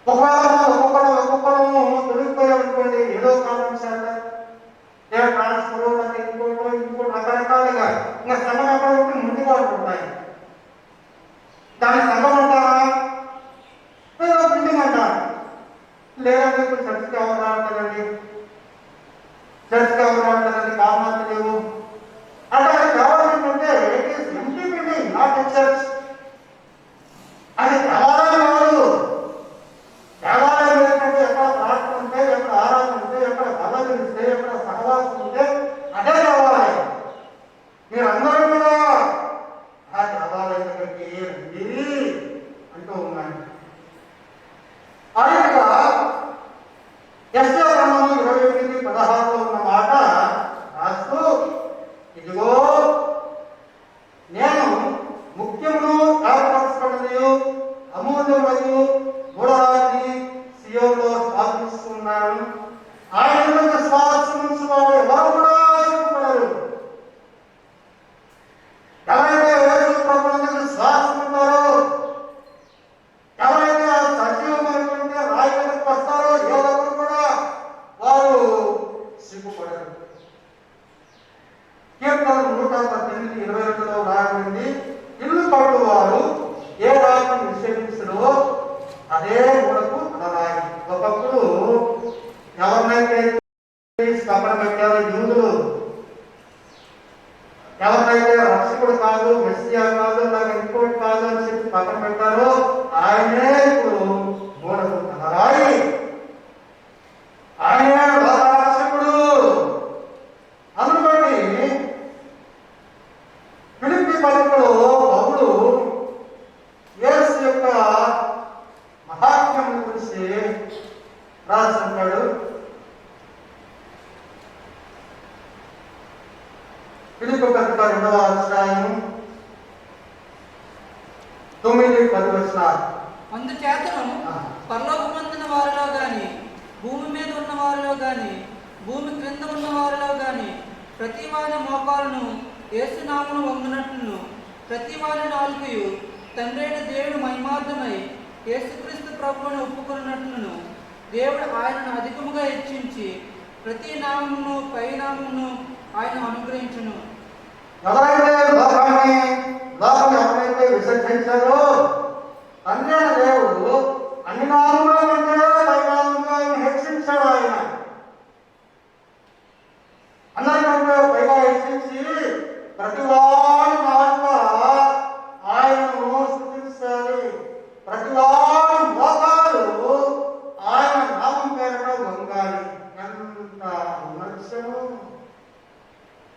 [SPEAKER 2] ఒక్కొక్కరు తొలిగిపోయి అనుకోండి, ఏదో కారణం చేత ట్రాన్స్ఫర్ అంటే ఇంకోటి రకరకాలుగా ఇంకా సంఘం ఎక్కడ ఉంటే ముందుగా ఉంటాయి. దాని సంఘం అంటారా? బిల్డింగ్ అంటారు. లేదంటే ఇప్పుడు చర్చికి ఎవరు రావట్లేదండి, కారణాలు లేవు అంటే అది కావాలంటే it is empty building, not a church. అది దేవాలయం కాదు. దేవాలయం ఏంటంటే ఎక్కడ ప్రార్థన ఉంటే, ఎక్కడ ఆరాధన ఉంటే, ఎక్కడ బలం ఇస్తే, ఎక్కడ సహవాసం ఉంటే అదే దేవాలయం. మీరందరూ కూడా ఆ దేవాలయం దగ్గరికి రండి అంటూ ఉన్నాయి. అలాగా యెషయా గ్రంథము 28:16 ఉన్న మాట రాస్తూ, ఇదిగో నేను ముఖ్యమును ఏర్పరచబడినది అమూల్యమైన మూడరాజుని సియోనులో స్థాపిస్తున్నాను. ఆయన విశ్వాసం ఉంచువాడు ఎవరు కూడా సిగ్గుపడరు. ఎవరైతే యేసు ప్రభువునందు విశ్వాసం ఉంటారో, ఎవరైతే ఆ సజీవమైనటువంటి రాయి మీదకి వస్తారో ఏ ఒక్కరు కూడా వారు సిగ్గుపడరు. కీర్తన 118:22లో రాయబడింది, ఇల్లు కట్టువారు ఏ రాయిని నిషేధించడో అదే మూలకు అనరాయి. ఒకప్పుడు ఎవరినైతే స్థాపన పెట్టారో యూదులు, ఎవరినైతే రక్షకుడు కాదు, మెస్సియా కాదు, లేక ఇంకోటి కాదు అని చెప్పి పక్కన పెట్టారో ఆయనే ఇప్పుడు మూలకు అనరాయి. ఆయనే రక్షకుడు. అందుకని ఫిలిప్పీ పత్రికలో పౌలు యేసు యొక్క మహాత్మ్యం గురించి రాసుంటాడు. ఫిలిప్పీ పత్రిక 2వ అధ్యాయం 9-10 వచనాలు.
[SPEAKER 3] అందుచేతను పరలోకమందున వారిలో గాని, భూమి మీద ఉన్న వారిలో గాని, భూమి క్రింద ఉన్న వారిలో గాని ప్రతి వారి మోకాలను యేసు నామమున వంగునట్లును, ప్రతి వారి నాలుకయు తండ్రైన దేవుడు మహిమార్థమై యేసుక్రీస్తు ప్రభువును ఒప్పుకున్నట్లును, దేవుడు ఆయనను అధికముగా హెచ్చించి ప్రతి నామమును పై నామమును ఆయన అనుగ్రహించును.
[SPEAKER 2] ఎవరైతే లోకం ఎవరైతే విసర్జించారో తండ్రి దేవుడు అన్ని నామముల కంటే పై నామముగా ఆయన హెచ్చించాడు. ఆయన అందరికంటే పైగా హెచ్చించి ప్రతి వారి నాలుక ఆయనను స్తుతించాలి. ప్రతి వారి మోకాలు ఆయన నామం పేరుట వంగాలి. ఎంత విమర్శను!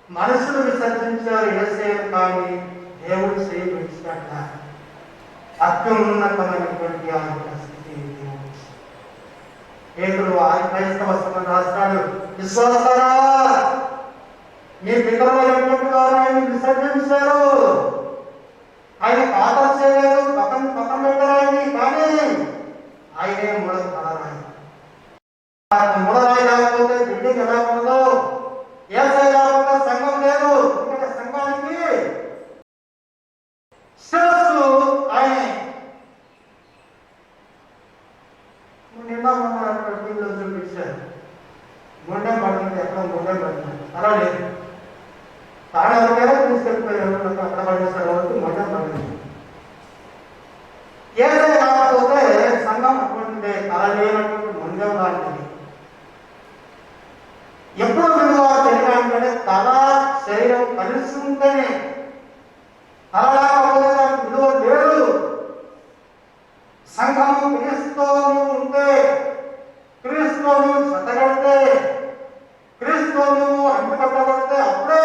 [SPEAKER 2] మనుషులు విసర్జించారు యేసయ్యను, కానీ దేవుడు సేవించాట. అత్యున్నతమైనటువంటి ఆయన స్థితి పేతురు ఆయన క్రైస్తవ సంఘం రాస్తాడు, విశ్వాసారా మీ పితరులైనటువంటి వారు ఆయన విసర్జించారు, ఆయన ఆదరణ చేయలేదు, పక్కన పెట్టారు ఆయన్ని, కానీ ఆయనే మూడరాయి. మూడరాయి లేకపోతే బిల్డింగ్ ఎలా ఉండదో, యేసయ్య లేకపోతే సంఘం లేదు. ఎందుకంటే సంఘానికి శిరస్సు ఆయనే. నిన్న టీవీలో చూపించారు, గుండె పడుతుంది, ఎక్కడ గుండె పడుతుంది, అలా లేదు. తాడెవరికైనా తీసుకెళ్ళిపోయారు, అక్కడ పడేసారు వరకు గుండె పడుతుంది. యేసయ్య లేకపోతే సంఘం అటువంటి తల లేనటువంటి ముందెం లాంటిది. ఎప్పుడు విలువ తెలియాలంటే తల శరీరం కలిసి ఉంటేనే. తల లేకపోతే దానికి విలువ లేదు. సంఘము క్రీస్తుతో నీవు ఉంటే, క్రీస్తుతో నువ్వు జతగడితే, క్రీస్తుతో నువ్వు అంటుకట్టబడితే అప్పుడే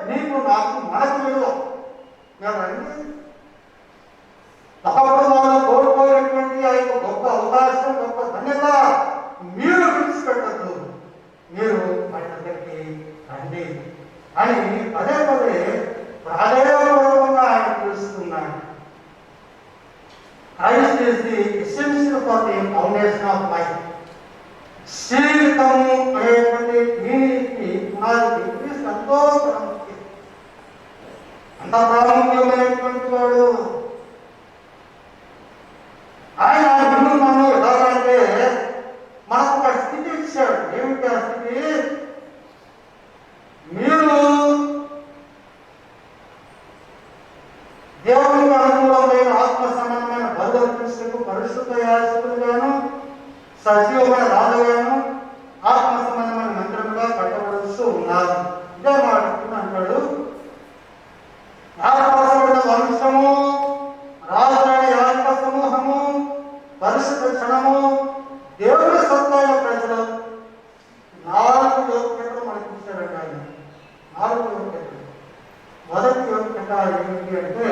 [SPEAKER 2] నీకు నాకు మనకు విలువ. రండి, ఒకప్పుడు మనం కోల్పోయినటువంటి ఆ యొక్క గొప్ప అవకాశం, గొప్ప ధన్యత మీరు విడిచిపెట్టద్దు. మీరు ఆయన దగ్గరికి రండి అని పదే పదే ప్రాధేయపూర్వకంగా ఆయన పిలుస్తున్నాడు. Christ is the essential for the foundation of life. జీవితము అనేటువంటి దీనికి పునాది క్రీస్తు ఎంతో ప్రాముఖ్యం, అంత ప్రాముఖ్యమైనటువంటి వాడు. ఆయన నిన్ను మనం ఎలాగంటే మనకు ఒక స్థితి ఇచ్చాడు. ఏమిటి ఆ స్థితి? మీరు దేవునికి అనుకూలమైన ఆత్మ సంబంధమైన బలులకు పరిశుద్ధ యాజకులుగాను, సజీవమైన రాజుగాను, ఆత్మ సంబంధమైన మంత్రముగా కట్టబడుతూ ఉన్నారు. ఇదే మాట్లాడుతున్నా అంటాడు. ఏర్పరచబడిన వంశము, రాజులైన యాజక సమూహము, పరిశుద్ధ క్షణము, దేవుని సొత్తైన ప్రజలు. 4 యోగ్యతలు మనకి ఇచ్చారండి ఆయన. 4 యోగ్యతలు. మొదటి యోగ్యత ఏమిటి అంటే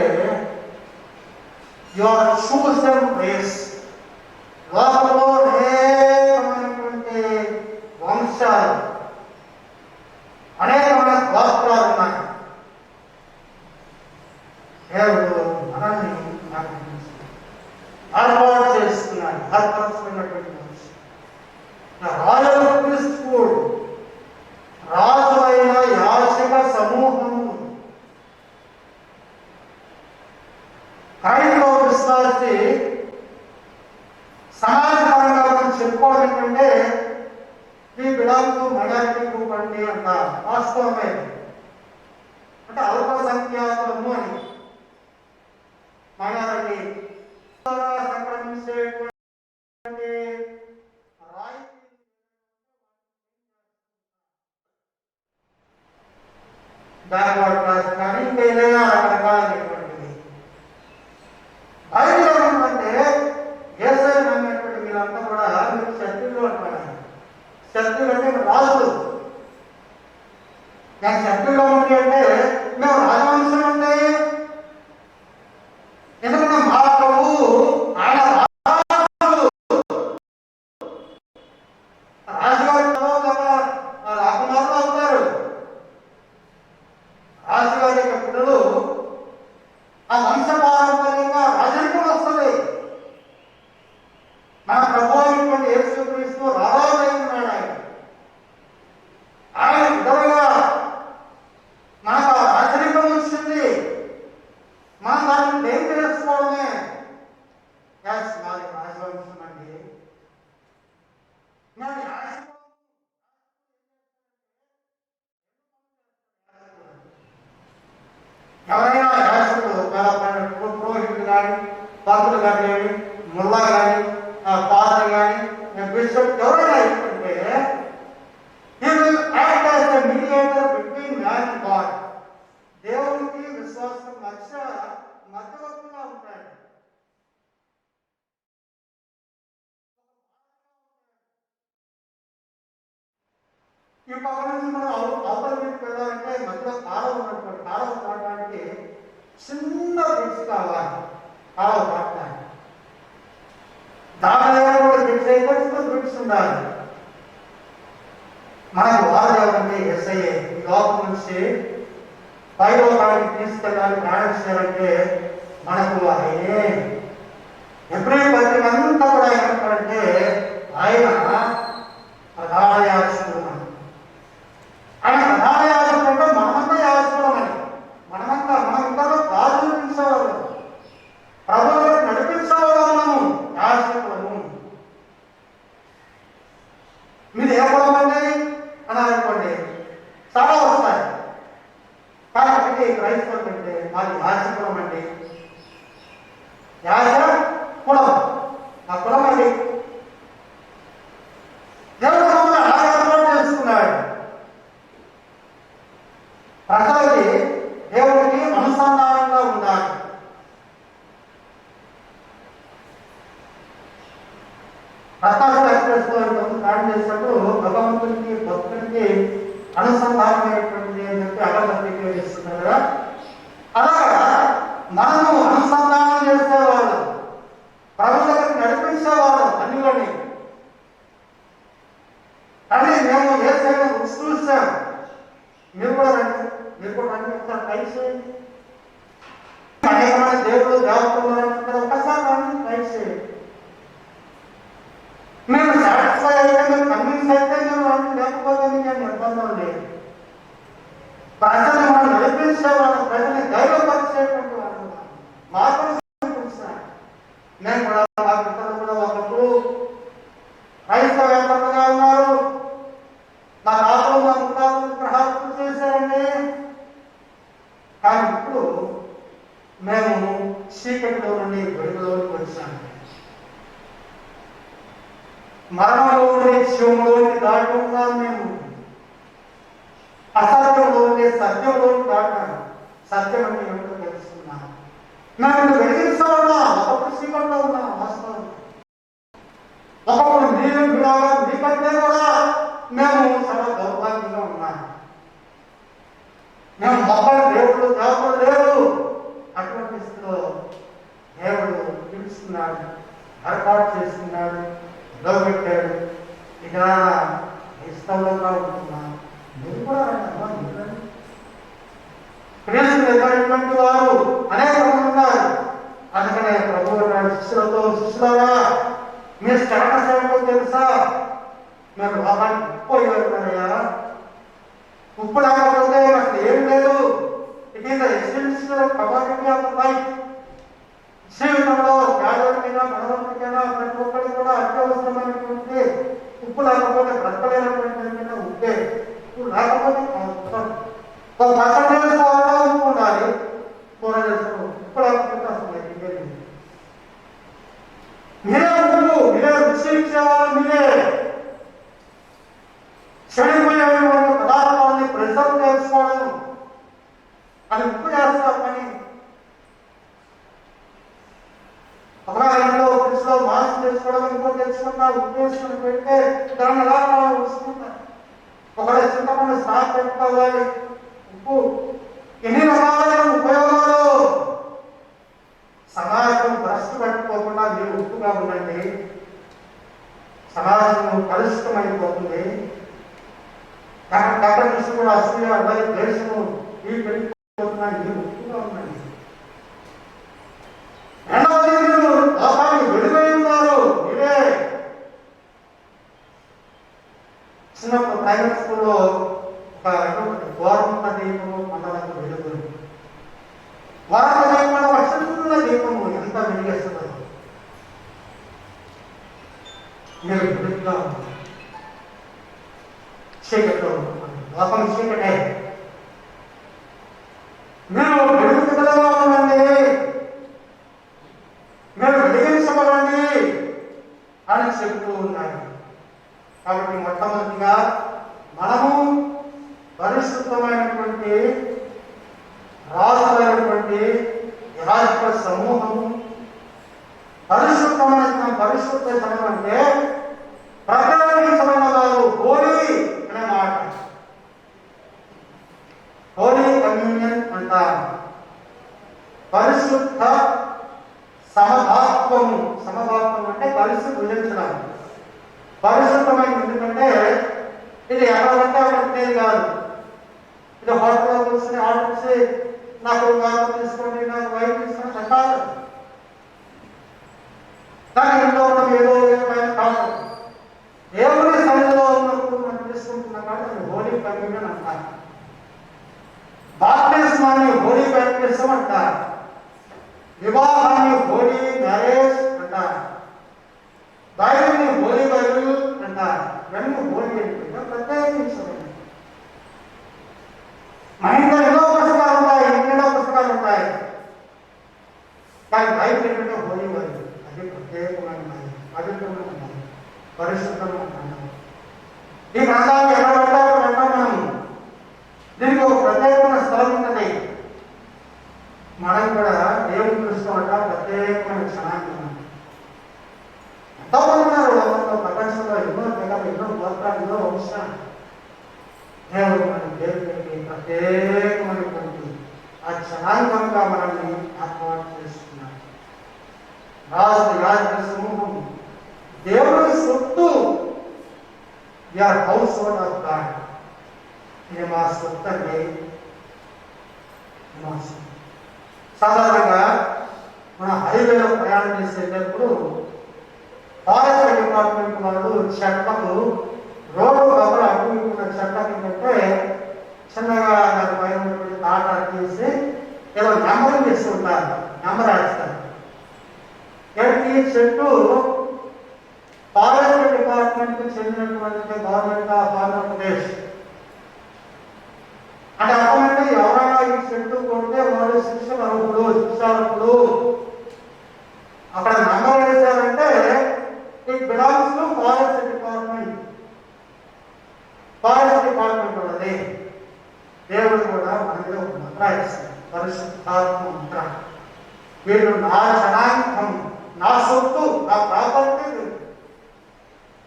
[SPEAKER 2] యువర్ చూసన్ రేస్. లోకంలో అనేకమైనటువంటి వంశాలు, అనేకమైన గోత్రాలు ఉన్నాయి. దేవుడు మనల్ని ఏర్పాటు చేస్తున్నాడు. ఏర్పరచుకున్నటువంటి వంశం, రాయల్ ప్రీస్ట్హుడ్, రాజులైన యాజక సమూహము. క్రైస్తవ విశ్వాసి సమాజపరంగా మనం చెప్పుకోవడం ఏంటంటే ఈ బిడాకు మైనారిటీ గ్రూప్ అండి అంట. వాస్తవమే, అంటే అల్పసంఖ్యాకులము అని. మైనారిటీ సంక్రమించేటువంటి బ్యాక్వర్డ్ క్లాస్ కానీ ఇంకేదైనా రకరకాలైనటువంటిది. బైబిల్ ఏమంటే యేసయ్య నమ్మేటువంటి మీరంతా కూడా మీరు శత్రువులు అంటున్నారు. శత్రువులు అంటే రాజులు. నేను శత్రువులో ఉంది అంటే మేము రాజవంశం అంటే, ఎందుకంటే మా ప్రభు ఆయన రాజుగారి రాకుమారులు అవుతారు. రాజుగారి యొక్క పిల్లలు ఆ వంశ పారంపర్యంగా రాజరికం వస్తుంది. మన ప్రభు అయినటువంటి యేసుక్రీస్తు రారాజై ఉన్నాడు. ఆయన విధంగా మనకు ఆ రాజరికం వచ్చింది. మనం దాన్ని ఏం చేసుకోవడమే. మాది రాజవంశం అండి. ఎవరైనా యాజకుడు, పురోహితుడు కానీ, భక్తులు కానీ, ముల్లా కానీ, ఫాదర్ కానీ, బిషప్ ఎవరైనా ఏంటంటే he will act as the mediator between man and God. దేవునికి విశ్వాసం మధ్యవర్తిగా ఉంటాడు. ఈ పక్క నుంచి మనం అవతల మీదకి వెళ్ళాలంటే మధ్యలో కాలువ ఉన్నటువంటి కాలువ దాటడానికి చిన్న బ్రిడ్జ్ కావాలి. కాలువ దాటడానికి బ్రిడ్జ్ అయితే చిన్న బ్రిడ్జ్ ఉండాలి. మనకు వారు ఎవరంటే ఎస్ఐఏ ఈ లోపల నుంచి పై లోకానికి తీసుకెళ్ళాలి, ప్రయాణం చేయాలంటే మనకు ఆయనే. ఎప్పుడూ పత్రిక అంతా కూడా ఏమంటారంటే ఆయన ప్రధాన యాజకుడు. ఆయన ప్రధాన యాజకుడు అంటే మనమంతా యాజకులం అని. మనం ఇంతలో కాదు నడిపించేవాళ్ళం, ప్రభుత్వం నడిపించేవాళ్ళం. మనము యాజకులము. మీరు ఏ కులం అండి అని అనుకోండి, చాలా వస్తాయి. కాబట్టి క్రైస్తవులు అంటే మాది యాజకులం అండి. యాజ కులం ప్రకాశ్ ఎక్స్ప్రెస్లో ప్రయాణం చేసినప్పుడు భగవంతునికి భక్తునికి అనుసంధానమైనటువంటిది అని చెప్పి అగరబత్తి చేస్తున్నారు కదా. అలాగా మనము అనుసంధానం చేసేవాడు, ప్రభు దగ్గరికి నడిపించేవాడు అన్నిలోని. కానీ మేము ఏ సైడ్ రుచి చూసాం, మీరు కూడా రండి, మీరు కూడా రండి, ఒకసారి ట్రై చేయండి. అనేకమైన దేవుడు దేవతలు ఒకసారి రండి, ట్రై చేయండి. మేము సాటిస్ఫై అయితే, మేము కన్విన్స్ అయితే మేము రండి, లేకపోతే నేను నిర్బంధం లేదు. ప్రజల్ని మనం నడిపించేవాడు, ప్రజల్ని ధైర్యపరిచేటువంటి వాడు మాత్రం నేను కూడా మా పిల్లలు కూడా ఒకప్పుడు క్రైస్తవేతలుగా ఉన్నారు. నా తాతలు మా ముఖాలు గ్రహాలు చేశారండి. కానీ ఇప్పుడు మేము చీకటిలో నుండి వెలుగులోకి వచ్చాము. మరణంలోని శివంలోని దాటి ఉన్నాం. మేము అసత్యంలోని సత్యంలోని దాటాము. సత్యం అంటే ఏమిటో తెలుసుకున్నాము. మేము వెలిగిస్తూ ఉన్నాం, ఒకప్పుడు చీకట్లో ఉన్నాం. వాస్తవం ఒకప్పుడు మీకంటే కూడా మేము చాలా దౌర్భాగ్యంగా ఉన్నాం. మేము మొక్కలు దేవుడు దేవతలు లేరు. అటువంటి స్థితిలో దేవుడు పిలుస్తున్నాడు, ఏర్పాటు చేసుకున్నాడు, నిలబెట్టాడు. ఇక ఇష్టంలోగా ఉంటున్నాం. మీరు కూడా క్రీస్తు ఎటువంటి వారు అనేక మంది ఉన్నారు. అందుకనే ప్రభువు శిష్యులతో, శిష్యులారా మీ స్టేటస్ ఏమిటో తెలుసా? మేము లోకానికి ఉప్పు అయ్యారయ్యా. ఉప్పు లేకపోతే అసలు ఏం లేదు. It is essential commodity of life. జీవితంలో పేదవాడికైనా బలవంతుడికైనా ప్రతి ఒక్కరికి కూడా అత్యవసరమైనటువంటి ఉప్పు లేకపోతే బ్రతకలేనటువంటి ఉప్పే. ఉప్పు లేకపోతే ఒక పచ్చడి చేసుకోవాలంటే ఉప్పు ఉండాలి, కూర చేసుకోవాలి. ఉప్పు లేకపోతే అసలు లేదు. మీరే ఉప్పు, మీరే రుచి ఇచ్చేవాళ్ళు, మీరే చెడిపోయేటువంటి పదార్థాలని ప్రిజర్వ్ చేసుకోవడం, అది ఉప్పు చేస్తారు. పని ఒక ఇంట్లో ఫ్రిడ్జ్లో మాంసం తెచ్చుకోవడం, ఇంకో తెచ్చుకుంటా ఉప్పు వేసుకుని పెడితే దాన్ని ఎలా వస్తుంటారు. ఒకవేళ చింతపండు స్టాక్ పెట్టుకోవాలి, ఉప్పు. ఎన్ని రకాలైన ఉపయోగాలు. సమాజం భ్రష్టు పెట్టుకోకుండా మీరు ఉప్పుగా ఉండండి. సమాజం కలుషితమైపోతుంది. దగ్గర నుంచి కూడా అసూయ, అందరి దేశము ఈ పెరిగిపోతున్నాయి. మీరు ఉప్పుగా ఉండండి. రెండవది, మీరు లోకానికి వెలుగై ఉన్నారు. మీరే చిన్నప్పుడు ప్రైవేట్ స్కూల్లో గోరంత దీపము మండలకు వెలుగు. గోరంత దీపం ఒక చిన్న దీపము ఎంత వెలిగేస్తుందో. మీరు వెలుగుగా ఉన్నారు. చీకట్లో లోకం చీకటే. మీరు వెలుగుగా ఉండండి, మీరు వెలిగించబడండి అని చెప్తూ ఉన్నారు. కాబట్టి మొట్టమొదటిగా మనము పరిశుద్ధమైనటువంటి రాజులైనటువంటి యాజక సమూహము. పరిశుద్ధమైన పరిశుద్ధ జనం అంటే ప్రత్యేకించబడిన వారు, హోలీ అనే మాట. హోలీ కమ్యూనియన్ అంటారు. పరిశుద్ధ సమభాత్వము. సమభాత్వం అంటే కలిసి భుజించడం. పరిశుద్ధమైన ఎందుకంటే ఇది ఎవరంటే ఒకటి కాదు. ఇది హోటల్లో కూర్చొని ఆర్డర్ చేసి నాకు వాటర్ తీసుకోండి, నాకు వైన్ తీసుకోండి చెప్పాలి. కానీ ఇంట్లో మనం ఏదో ఏమైనా కాదు. దేవుని సన్నిధిలో ఉన్నప్పుడు మనం తీసుకుంటున్నాం కాబట్టి అది హోలీ కమ్యూనియన్ అంటారు. బాప్టిజమాన్ని హోలీ బాప్టిజం అంటారు. వివాహాన్ని హోలీ మ్యారేజ్ అంటారు. బైబిల్ని హోలీ బైబిల్ అంటారు. ఇవన్నీ హోలీ అంటే ప్రత్యేకించబడింది. మా ఇంట్లో ఎన్నో పుస్తకాలు ఉంటాయి, ఎన్నో పుస్తకాలు ఉంటాయి. కానీ బైబిల్ ఏంటంటే హోలీ బైబిల్. అది ప్రత్యేకమైన పవిత్రమైన పరిశుద్ధమైన. ఈ గ్రంథాలు ఎలా పడ్డారో వెంటనే మనం దీనికి ఒక ప్రత్యేకమైన స్థలం ఉన్నది. మనం కూడా దేవుని చూసుకోవట ప్రత్యేకమైన క్షణాన్ని ఎంతో మంది ఉన్నారు. ఎన్నో గోత్రాలు, ఎన్నో వంశాలు దేవుడు మన దేవుడికి ప్రత్యేకమైనటువంటి ఆ జనాంగంగా మనల్ని ఏర్పాటు చేస్తున్నాడు. రాజు యాజక సమూహం దేవుని సొత్తు, హౌస్ హోల్డ్ ఆఫ్ గాడ్. ఇది మా సొత్తు అండి. సాధారణంగా మన హైవేలో ప్రయాణం చేసేటప్పుడు ఫారెస్ట్ డిపార్ట్మెంట్ వాళ్ళు చెట్లకు రోడ్డు దగ్గర అడ్డుకున్న చెట్లకి కంటే చిన్నగా దాని పైన ఉన్నటువంటి తాట తీసి ఏదో నెంబరింగ్ చేస్తూ ఉంటారు, నెంబర్ వేస్తారు. ఈ చెట్టు ఫారెస్ట్ డిపార్ట్మెంట్ కు చెందినటువంటి గవర్నమెంట్ ఆఫ్ ఆంధ్రప్రదేశ్ అంటే అర్థమంటే ఎవరైనా ఈ చెట్టు కొడితే వాళ్ళు శిక్షార్హులు. అక్కడ నెంబర్ వేశారంటే it belongs to forest department. Forest department ఉన్నది. దేవుడు కూడా మన మీద ఒక ముద్ర ఇస్తారు, పరిశుద్ధాత్మ ముద్ర. వీళ్ళు నా జనాంగం, నా సొత్తు, నా ప్రాపర్టీ,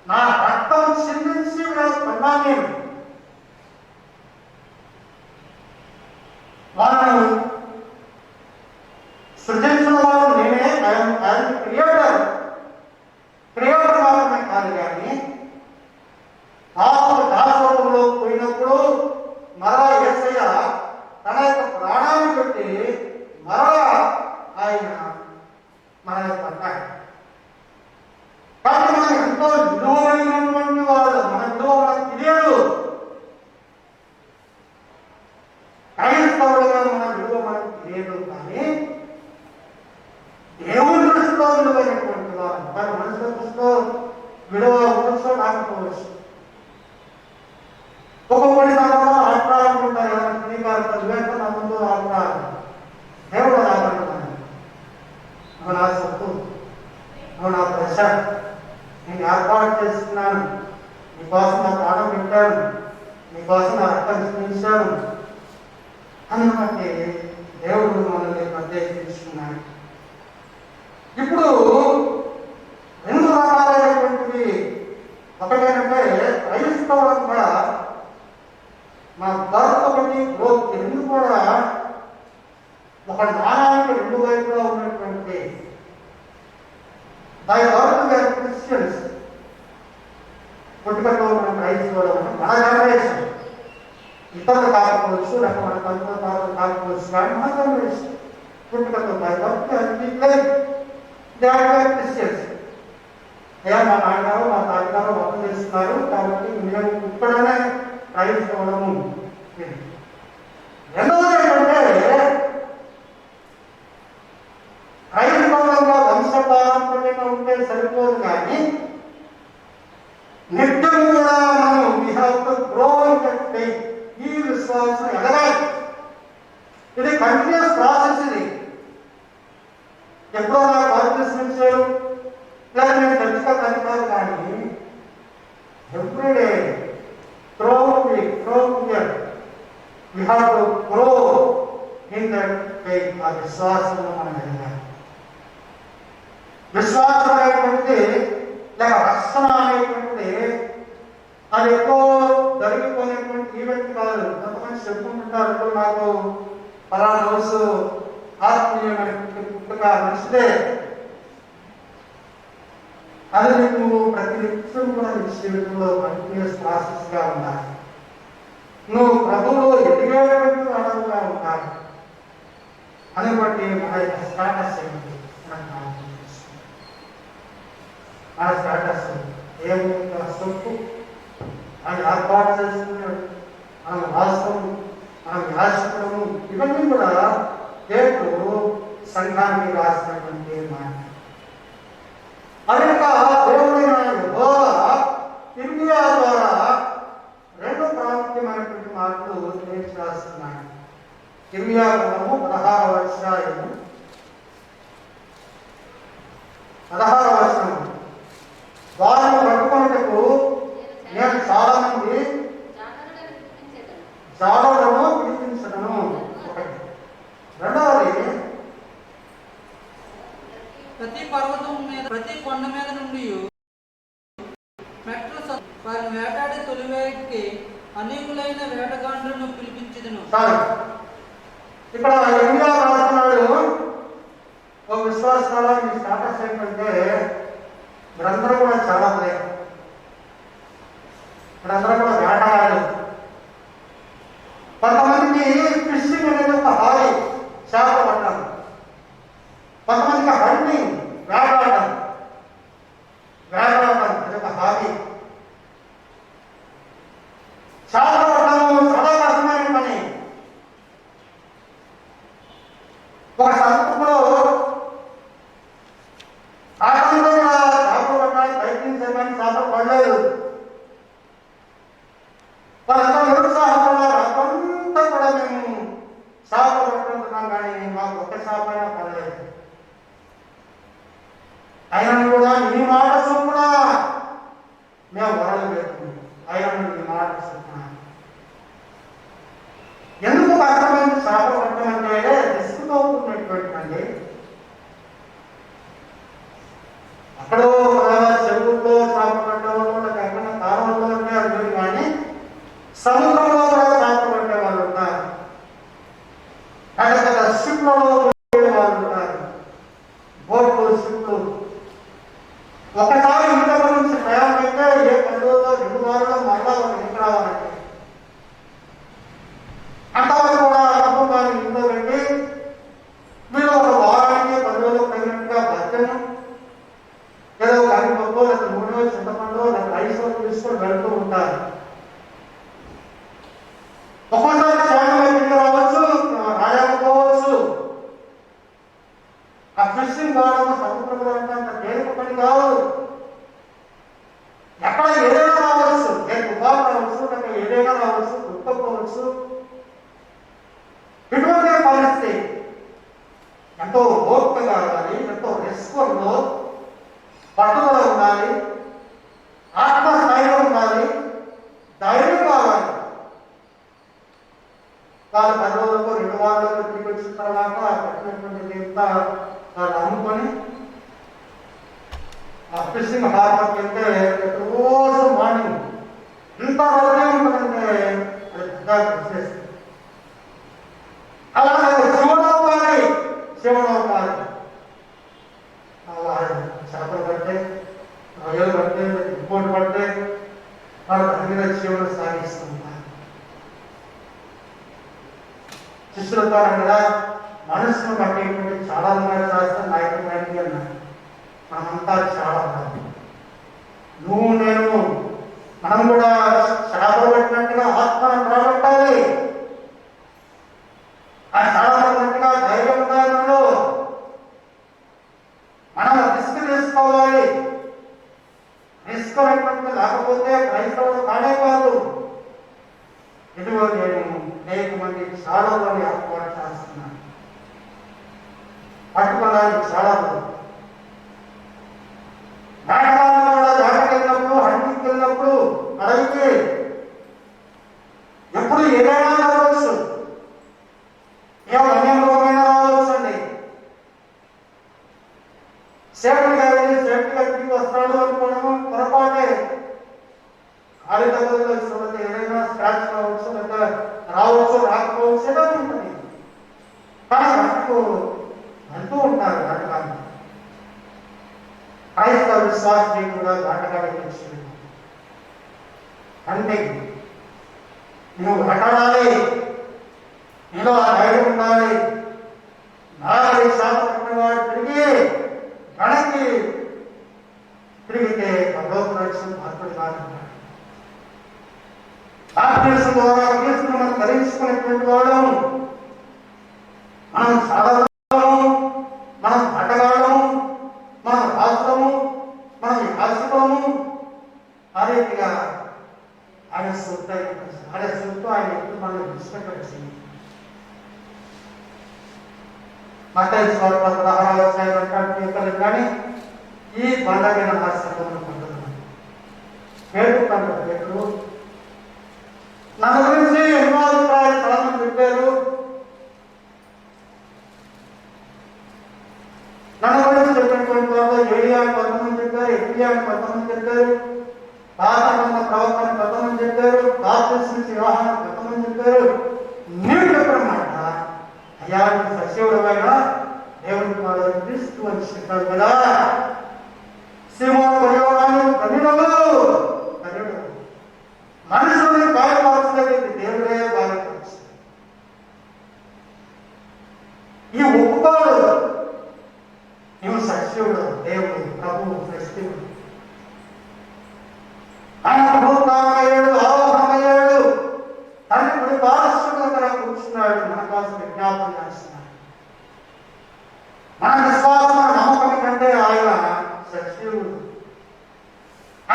[SPEAKER 2] నా రక్తం చిందించి కొన్నాను నేను. వాళ్ళను సృజించిన వాడు నేనే. క్రియేటర్ మాత్రమే కాదు, కానీ పాపం దాసత్వంలో పోయినప్పుడు మరలా యేసయ్య తన యొక్క ప్రాణాన్ని పెట్టి మరలా ఆయన మన యొక్క కాబట్టి మనం ఎంతో విలువైనటువంటి వాళ్ళు. మన విలువ మనకు తెలియదు. క్రైస్తవులుగా మన విలువ మనకు తెలియదు, కానీ దేవుని దృష్టిలో విలువైనటువంటి వారు. వారి మనుషుల దృష్టిలో విలువ ఉండొచ్చు, రాకపోవచ్చు. ఒక్కొక్కటి సందర్భంలో ఆటలాడుకుంటారు. ఎవరైనా శ్రీకారు వివేక నా ముందు ఆటలాడు. దేవుడు ఆడుకుంటున్నాను. నువ్వు నా సొత్తు, నువ్వు నా ప్రశ, నేను ఏర్పాటు చేస్తున్నాను, నీకోసం నా ప్రాణం పెట్టాను, నీకోసం నా రక్తం చూపించాను అన్నమాట దేవుడు మనల్ని ప్రత్యేకించుకున్నాడు. ఇప్పుడు రెండు రకాలైనటువంటివి. ఒకటేంటంటే క్రైస్తవం కూడా మా బర్త్ ఒకటి, గ్రోత్ రెండు కూడా ఒక నాణానికి రెండు వైపులా ఉన్నటువంటి. By birth were Christians. పుట్టుకతో మనం క్రైస్తవులు, మన జనరేషన్. ఇతరులు కాకపోవచ్చు, లేక మన తల్లిదండ్రులు కాకపోవచ్చు, కానీ మన జనరేషన్ పుట్టుకతో బై బర్త్ క్రిస్టియన్స్. అయ్యా మా నాన్నగారు మా తాతగారు మొత్తం చేస్తున్నారు కాబట్టి మేము ఇప్పుడనే క్రైస్తవులము. రెండవది ఏంటంటే క్రైస్తవంగా వంశపారంపర్యంగా ఉంటే సరిపోదు, కానీ నిత్యం కూడా మనం we have to grow in that faith. ఈ విశ్వాసం ఎదగాలి. ఇది కంటిన్యూస్ ప్రాసెస్. ఇది ఎప్పుడో నాకు ఆలోచించారు లేదా నేను చర్చగా కనిపాలి, కానీ everyday throughout year we have to grow in that faith. ఆ విశ్వాసంలో మనం ఎదగాలి. విశ్వాసం అనేటువంటిది లేక రక్షణ అనేటువంటిది అది ఎక్కువ జరిగిపోయినటువంటి ఈవెంట్ కాదు. కొంతమంది చెప్పుకుంటుంటారు, ఇప్పుడు నాకు పలానా రోజు ఆత్మీయమైనటువంటి పుట్టుక మంచిదే. అది నీకు ప్రతి నిత్యం కూడా నీ జీవితంలో కంటిన్యూస్ ప్రాసెస్ గా ఉండాలి. నువ్వు ప్రభువులో ఎదిగేటువంటి వాడవుగా ఉండాలి అని బట్టి మన యొక్క స్టేటస్ ఏమిటి? మన స్టేటస్ ఏముంది? సొత్తు అని ఏర్పాటు చేసుకున్నాడు. మనం వాస్తవం, మనం యాచకుడము, ఇవన్నీ కూడా దేవుడు సంఘానికి రాసినటువంటి మాట. అనేక దేవుడైన యెహోవా ఇర్మియా ద్వారా రెండు ప్రాముఖ్యమైనటువంటి మాటలు తెలియజేసి రాస్తున్నాడు. ఇర్మియా గ్రంథము 16వ అధ్యాయము 16వ వచనం. వారిని పట్టుకొనుటకు నేను చాలా మంది జాడలను పిలిపించదను. ఒకటి. రెండవది,
[SPEAKER 3] ప్రతి పర్వతం మీద, ప్రతి కొండ మీద నుండి వారిని వేటాడి తొలివేటికి అనేకులైన వేటగాండ్లను పిలిపించదును.
[SPEAKER 2] సరే, ఇక్కడ ఇండియా రాస్తున్నాడు ఒక విశ్వాసాల మీ స్టాటస్ ఏంటంటే మీరందరూ కూడా చాలా లేదు, మీరందరూ కూడా వేటాడాలి. కొంతమందికి ఫిషింగ్ అనేది ఒక హాయి, చేప పట్టడం. కొంతమందికి హంటింగ్, వేటాడటం ఇది ఒక హాబీ. చేప పట్టడం చాలా కష్టమైన పని. ఒక సందర్భంలో ఆటంలో చేపలు పట్టడానికి ప్రయత్నించారు, చేపలు పడలేదు. వాళ్ళంతా నిరుత్సాహపడ్డారు. అంతా కూడా మేము చేపలు పట్టుకుంటున్నాం కానీ మాకు ఒక్క చేప అయినా పడలేదు. అయినా కూడా నీ మాట చొప్పున మేము వరలు పెట్టుకున్నాం. అయినా నీ మాట చొప్పున ఎందుకు కష్టమైన చేపలు పట్టమంటే రిస్క్తో కూడినటువంటిదండి. అక్కడ చెరువుల్లో చేపలు పట్టేవాళ్ళు, ఎక్కడ కాలంలో అది కానీ సముద్రంలో కూడా చేపలు పట్టే వాళ్ళు ఉంటారు, అక్కడ షిప్లలో పోయే వాళ్ళు ఉంటారు, బోట్లు షిప్లు. ఒకసారి ఇంటి దగ్గర నుంచి ప్రయాణం అయితే ఏ 10 రోజుల్లో 2 వారాల్లో మళ్ళా ఒక ఇంటికి రావాలంటే అంతవరకు కూడా అనుభవాన్ని ఇంట్లో పెట్టి మీరు ఒక వారానికి 10 రోజులు తగినట్టుగా భద్రను ఏదో కందిపప్పు లేదా నూనె, చింతపండు లేదా రైస్ తీసుకొని వెళ్తూ ఉంటారు. ఒక్కోసారి క్షేమం ఇంటికి రావచ్చు, రాలేకపోవచ్చు. ఆ ఫిషింగ్ కావడం సముద్రంలో అంత తేలిక పని కాదు. ఎక్కడ ఏదైనా రావచ్చు, తుఫాను రావచ్చు, లేక ఏదైనా రావచ్చు, గుర్తుకోవచ్చు. ఇటువంటి పరిస్థితి ఎంతో ఓపిక కావాలి, ఎంతో రిస్క్లో పట్టుదల ఉండాలి, ఆత్మస్థైర్యం ఉండాలి, ధైర్యం కావాలి. వాళ్ళు 10 రోజులకు 2 వారాలకు తిరిగి వచ్చిన తర్వాత పెట్టినటువంటి మిగతా వాళ్ళు అమ్ముకొని ఆ ఫిషింగ్ హార్బర్కి వెళ్తే రోజు మార్నింగ్ ఇంత రోజే ఉంటుందంటే అది పెద్ద బిజినెస్. అలాగే శివనోపాధి చేపలు పడితే, రొయ్యలు పడితే, ఇంకోటి పడితే వాళ్ళు దాని మీద జీవనం సాగిస్తుంటారు. శిష్యులతో కదా మనసును పట్టేటువంటి చాలా మంది చేస్తారు, నాయకులు అన్నారు. మనమంతా చాలా నువ్వు నేను మనం కూడా చేపలు పెట్టినట్టుగా ఆత్మను రాబట్టాలి. ఆ చాలా పడినట్టుగా ధైర్యం ఉండాలి. మనం రిస్క్ తీసుకోవాలి. రిస్క్ అనేటువంటి లేకపోతే క్రైస్తవులు కానే కాదు. ఇదిగో నేను అనేక మంది చాలా మంది ఏర్పాటు చేస్తున్నాను, పట్టుకోవడానికి చాలా మంది వేటగాళ్ళు కూడా వేటకి వెళ్ళినప్పుడు, హంటికి వెళ్ళినప్పుడు అడవికి ఎప్పుడు ఏదైనా జరగవచ్చు, ఏ అన్యమైన రావచ్చు అండి. సేఫ్టీగా వెళ్ళి సేఫ్టీగా తిరిగి వస్తాడు అనుకోవడము పొరపాటే. ఖాళీ దగ్గరలో వచ్చినప్పుడు ఏదైనా స్క్రాచ్ కావచ్చు, లేదా రావచ్చు, రాకపోవచ్చు, ఏదో ఉంటుంది. కానీ మనకు అంటూ ఉంటారు వేటగాళ్ళు. క్రైస్తవ విశ్వాసం కూడా వేటగాడికి వచ్చింది. అంటే నువ్వు వేటాడాలి, నీలో ఆ ధైర్యం ఉండాలి. 40 శాతం వాడు తిరిగి వెనక్కి తిరిగితే పరలోకరాజ్యం మార్పుడు కాదంటాడు. బాప్తిస్మం ద్వారా క్రీస్తును మనం ధరించుకునేటువంటి వాడు. మనం సాధారణము, మనం ఆటగాళ్ళము, మనం రాష్ట్రము, మనం యాజకులము. ఆ రీతిగా ఆయన సొత్తు ఆయన ఎప్పుడు మనం విడిచిపెట్టవచ్చింది. మత్తయి సువార్త 16వ అధ్యాయం కానీ ఈ బండ మీద హాస్యం పొందుతున్నాను. పేరు నన్ను గురించి ఎన్నో అభిప్రాయాలు చాలా మంది చెప్పారు. నన్ను గురించి చెప్పినటువంటి వాళ్ళు ఏలియా అని కొంతమంది చెప్పారు, ఎలియా అని కొంతమంది చెప్పారు, పాత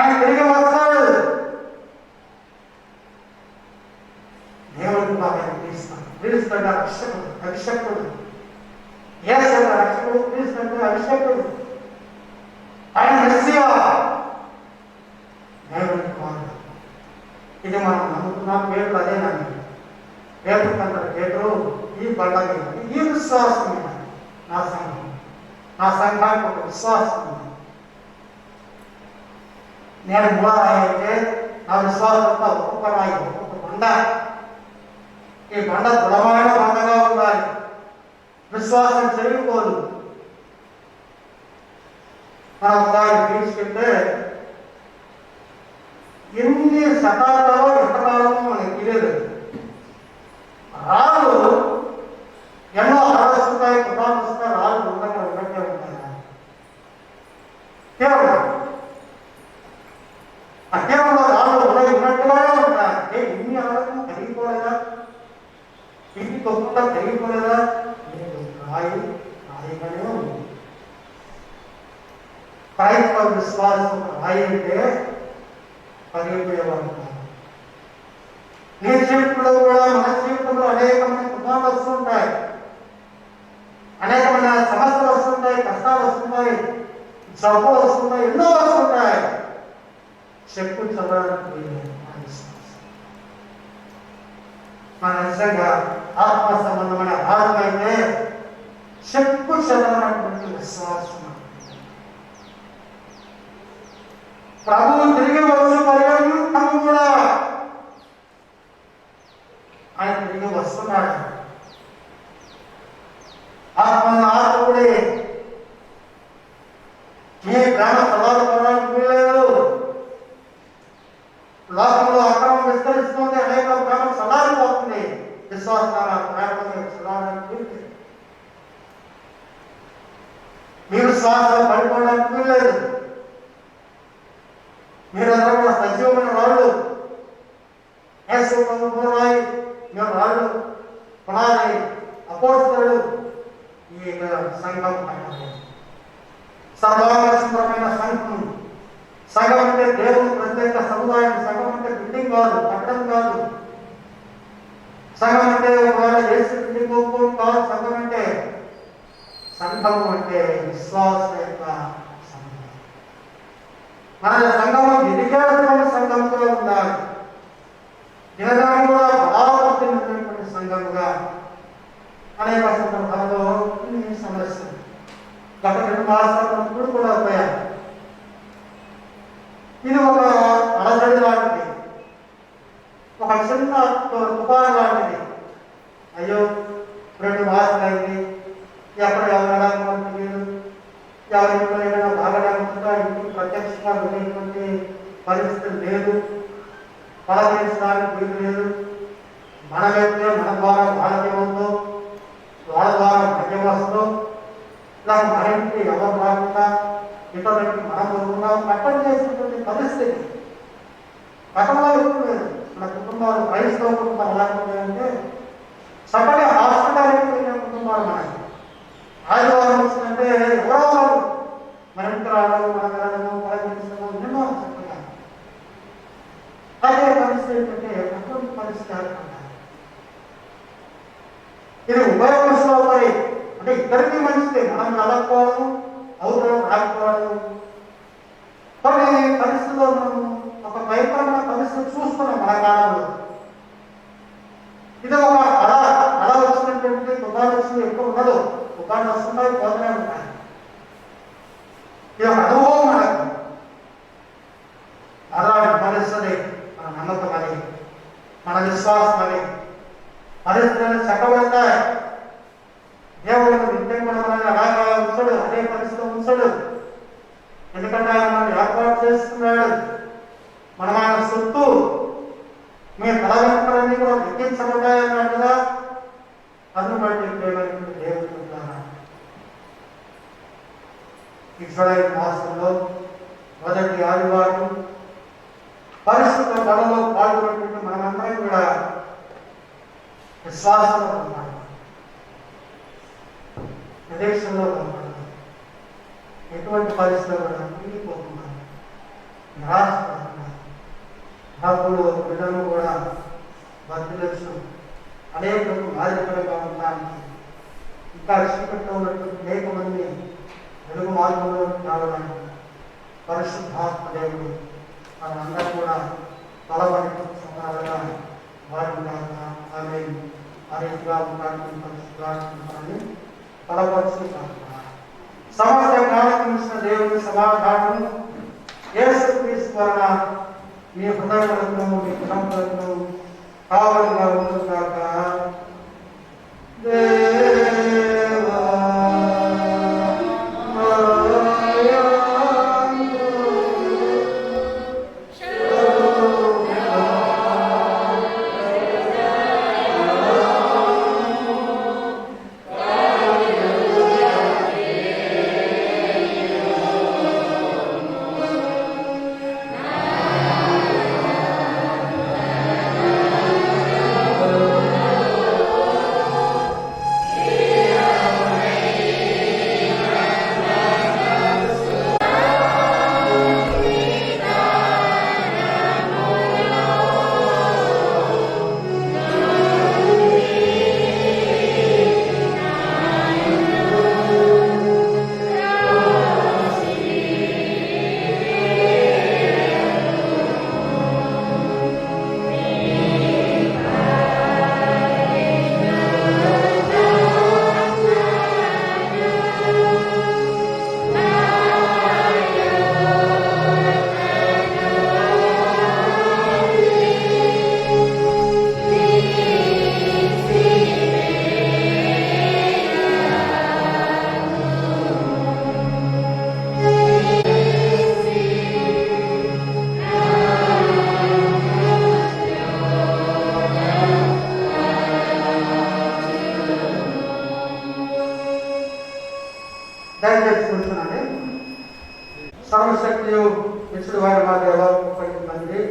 [SPEAKER 2] ఆయన తిరిగి వస్తాడు. దేవుడికి బాగా పిలుస్తాడు. పిలుస్తాడు రక్షకుడు, అభిషక్తుడు. యేసు రక్షకుడు, క్రీస్తు అభిషక్తుడు. ఆయన మెస్సియా, దేవుడి కుమారుడు. ఇది మనం నమ్ముతున్నాం. పేరు అదేనండి. పేరు కంటే పేరు ఈ బండ మీద ఈ విశ్వాసం మీద నా సంఘం, నా సంఘానికి ఒక విశ్వాసం ఉంది. నేను మూలరాయి అయితే నా విశ్వాసం అంతా ఒక్కొక్క రాయి, ఒక్కొక్క బండ. ఈ బండ దృఢమైన బండగా ఉండాలి. విశ్వాసం చెరిగిపోదు. మనం ఒకసారి తీసుకెళ్తే ఎన్ని శతాబ్దాలు ఎంతకాలమో మనకి తెలియదు. రాళ్ళు ఎన్నో ఆలోచిస్తాయి, కుటుంబాలు వస్తాయి, రాళ్ళు ఉండగా ఉన్నట్టే ఉంటాయి. కేవలం ఆ కేవలం రాళ్ళు ఉన్నట్టుగానే ఉంటాయి. ఇన్ని ఆలోచన కలిగిపోలేదా? ఇంటి తొక్కుతా కలిగిపోలేదా? రాయి రాయిగానే ఉంది. క్రైస్తవ విశ్వాసం రాయి అంటే కలిగిపోయేవారు. నీ జీవితంలో కూడా, మన జీవితంలో అనేకమైన కుటుంబాలు వస్తుంటాయి, అనేకమైన సమస్యలు వస్తుంటాయి, కష్టాలు వస్తుంటాయి, జబ్బులు వస్తుంటాయి, ఎన్నో వస్తుంటాయి. చెప్పు చదవడానికి మన నిజంగా ఆత్మ సంబంధమైన ఆత్మ అయితే చెప్పు చదవనటువంటి విశ్వాసం. ప్రభువు తిరిగి వచ్చే పర్యంతం కూడా ఆయన తిరిగి వస్తున్నాడు. ఆత్మడే మీ ప్రేమ సవాలు పడడానికి వీలేదు. లోకంలో అక్రమం విస్తరిస్తుంది, అనేక ప్రేమ సలారిపోతుంది. విశ్వాసాల ప్రేమ సలాడానికి మీరు శ్వాసలు పడిపోవడానికి వీలేదు. మీరందరూ కూడా సజీవమైన రాళ్ళు. రాయి మీరు రాళ్ళు, పునాది, అపోస్తలుడు. ఈ సంఘం సర్వాంగమైన సంఘం. సంఘం అంటే దేవుని ప్రత్యేక సముదాయం. సంఘం అంటే బిల్డింగ్ కాదు, కట్టడం కాదు. సంఘం అంటే ఒకవేళ చేసి బిల్డింగ్ కాదు. సంఘం అంటే విశ్వాస యొక్క సంఘం. మన సంఘము ఎదిగేటువంటి సంఘముగా ఉండాలి. దినదాన్ని కూడా బలాపడుతున్నటువంటి సంఘముగా. అనేక సందర్భాల్లో సమస్యలు గత 2 మాసాలు కూడా పోయారు. ఇది ఒక అలజడి లాంటిది, ఒక చిన్న తుఫాను లాంటిది. అయ్యో 2 మాసాలు అయింది, ఎక్కడ ఎవరడానికి తెలియదు, ఎవరింట్లో ఏదైనా బాగలేకుండా ఇంటికి ప్రత్యక్షంగా వెళ్ళేటువంటి పరిస్థితి లేదు, పలకరించడానికి వీలు లేదు. మనమైతే మన ద్వారా వాళ్ళకేమవుతుందో, వాళ్ళ ద్వారా మధ్యవస్తుందో, ఇలా మన ఇంటికి ఎవరు రాకుండా ఇతరులకి మనం పోతున్నాం. కట్టడి చేసినటువంటి పరిస్థితి గతంలో ఎప్పుడు లేదు. మన కుటుంబాలు క్రైస్తవ కుటుంబాలు ఎలాంటివంటే చక్కగా హాస్పిటాలిటీ వెళ్ళిన కుటుంబాలు మనకి. ఆదివారం వచ్చిందంటే ఎవరో మన ఇంటి రావడం, మన వెళ్ళడము, పలకరించడం ఎన్నో చక్కగా. అదే పరిస్థితి ఏంటంటే అటువంటి పరిస్థితి ఏర్పడ్డాయి. ఇది ఉపయోగపడి అంటే ఇద్దరికి మంచిదే. మనం వెళ్ళకపోవడం, అవుతాం రాకపోవడం. కొన్ని పరిస్థితుల్లో మనం ఒక భయంకరమైన పరిస్థితి చూస్తున్నాం మన కాలంలో. ఇది ఒక అల వచ్చినటువంటి తుఫాను వచ్చింది ఎక్కువ ఉండదు. తుఫాను వస్తున్నాయి, పోతూనే ఉంటాయి. ఇది ఒక అనుభవం మనకు. అలాంటి పరిస్థితి మన నమ్మకం అని, మన విశ్వాసం అని. పరిస్థితులను చక్కబడతాయి. దేవుడు నిత్యం కూడా మనల్ని అలాగా ఉంచడు, అదే పరిస్థితి ఉంచడు. ఎందుకంటే ఆయన మనం ఏర్పాటు చేస్తున్నాడు. మనం ఆయన సొత్తు. మీ తలవెంకలన్నీ కూడా లెక్కించబడ్డాయన్నాడు కదా. అందును బట్టి దేవుడు దేవుడుతున్నారా. ఇజ్రాయేల్ మాసంలో మొదటి ఆదివారం పరిస్థితుల బలలో పాల్గొన్నటువంటి మనమందరం కూడా విశ్వాసంలో ఉన్నాడు, ప్రదేశంలో ఉన్నాడు. ఎటువంటి పరిస్థితులు కూడా మిగిలిపోతున్నాడు. నిరాశపడుతున్నారు. అప్పుడు బిడ్డలు కూడా బతులు అనేకులకు మాదిరిగా ఉండడానికి ఇంకా చీకట్లో ఉన్నటువంటి అనేక మంది వెలుగు మార్గంలో రావడానికి పరిశుద్ధాత్మ దేవుడు మనందరూ కూడా తలబడి సమానంగా వాడుగా ఆమె ఆ రీతిగా ఉండడానికి పరిశుద్ధాత్మని తలపరుచుకుంటున్నారు. సమస్త జ్ఞానకృష్ణ దేవుని సమాధానం యేసుక్రీస్తు వలన మీ హృదయములను మీ తలంపులను కావలిగా ఉండుగాక. దేవా దయచేసి కూర్చున్నాను. సర్వశక్తి ఇచ్చుడు వారి మా దేవాలయండి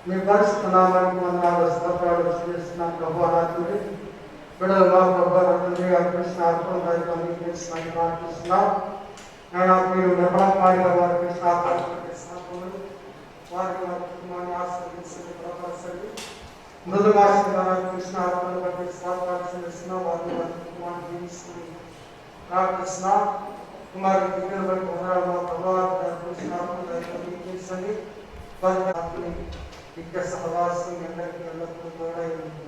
[SPEAKER 2] మీ పరిస్థితి నామానికి వందనాలు స్తోత్రాలు చెల్లిస్తున్నాం. ప్రభుత్వ బిడ్డలు మా ప్రభుత్వ కృష్ణ అర్పణ ప్రార్థిస్తున్నాం. నేను మీరు నిర్మలపాడిగా వారి కృష్ణ వారికి వారి కుటుంబాన్ని ఆశీర్వదించండి, బలపరచండి. మృదు భాష కృష్ణ అర్పణ బట్టి స్తోత్రాలు చెల్లిస్తున్నాం. వారిని వారి కుటుంబాన్ని జీవిస్తుంది ప్రార్థిస్తున్నా. కుమారి కృష్ణండి వారి నిత్య సహవాసం అందరికీ ఎల్లప్పుడూ తోడై ఉంటుంది.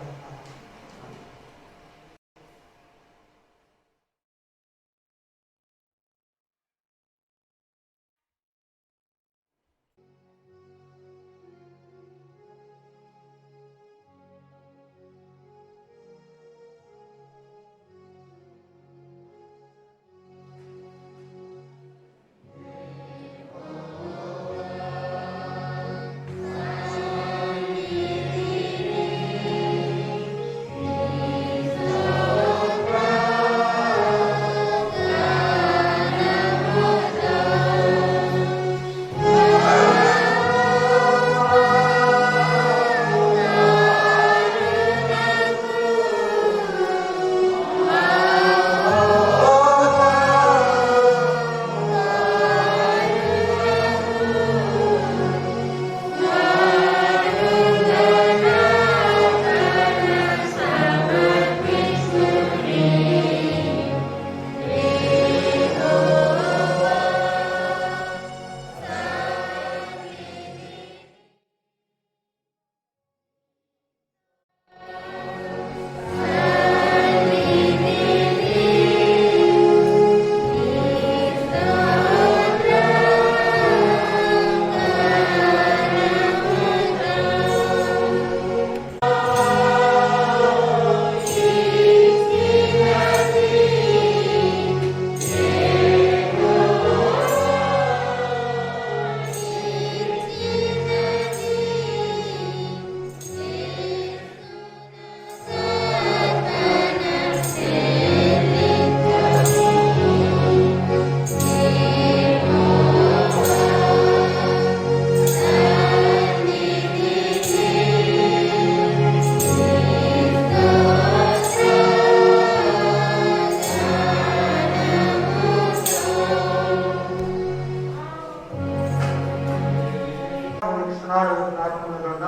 [SPEAKER 2] నాడు నాటుకున్న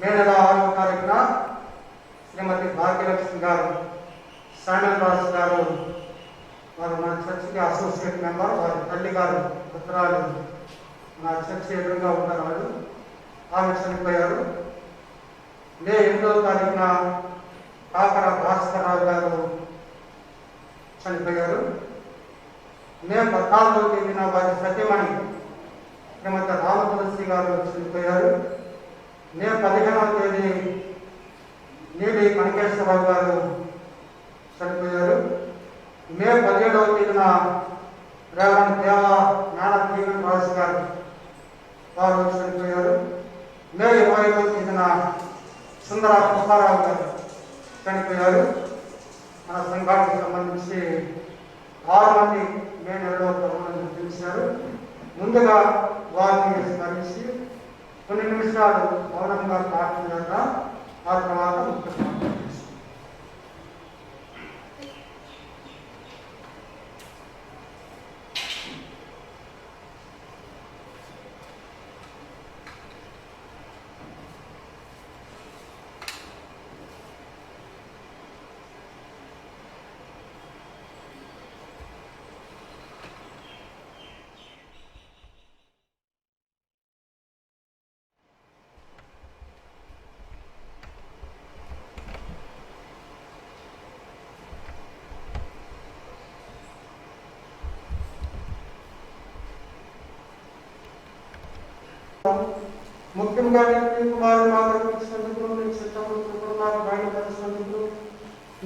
[SPEAKER 2] మే నెల 6వ తారీఖున శ్రీమతి భాగ్యలక్ష్మి గారు, శాండల్ రాజు గారు, వారు మన చర్చికి అసోసియేట్ మెంబర్, వారి తల్లి గారు ఉత్తరాలు నా చర్చి ఎదురుగా ఉంటారు. వాళ్ళు ఆమె చనిపోయారు. మే 8వ తారీఖున కాకర భాస్కరరావు గారు చనిపోయారు. మే 14వ తేదీన వారి సత్యమణి శ్రీమతి రామతులసి గారు చనిపోయారు. మే 15వ తేదీ నీలి కనకేశ్వరరావు గారు చనిపోయారు. మే 17వ తేదీన రేవణ్ దేవ జ్ఞాన దీవెన్ రాజు గారు వారు చనిపోయారు. మే 20వ తేదీన సుందర పుష్పారావు గారు చనిపోయారు. మన సంఘానికి సంబంధించి 6 మంది మే నెలలో ప్రభువును పిలిచారు. ముందుగా వారిని స్మరించి కొన్ని నిమిషాలు మౌనంగా ప్రార్థన చేద్దాం. ఆ తర్వాత ముఖ్య ప్రార్థన చేస్తాం. ముఖ్యంగా కుమారు మాకు బయలుపరిచినందుకు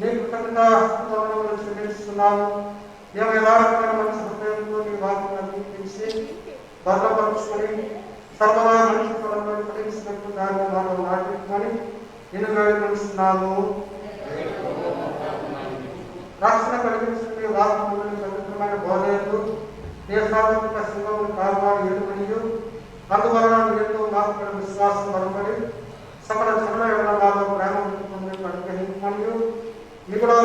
[SPEAKER 2] నీకు కృతజ్ఞతలు చెల్లిస్తున్నాను. మేము యథార్థమైన మంచి హృదయంతో నీ వాక్యం అందించి భద్రపరుచుకొని సర్వదా మనిషి పరంగా ఫలించినట్టు దాన్ని మనం నాటించుకొని నేను వేడుకొనిస్తున్నాము. రక్షణ కలిగించిన వాక్యములను పవిత్రమైన బోధనలు దేశాత్మక సింహములు కావాలి ఎదుమనియు అందువలన ఎంతో మాకు విశ్వాసం బలపడి సకల జనుల ఎవరో ప్రేమ అనుగ్రహించమని ఇది కూడా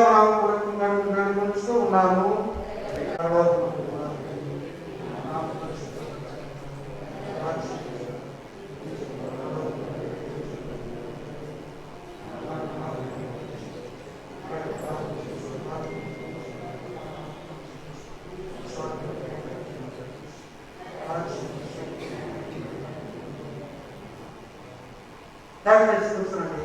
[SPEAKER 2] మనం వేడుకొనిస్తూ ఉన్నాము. చూస్తున్నాండి.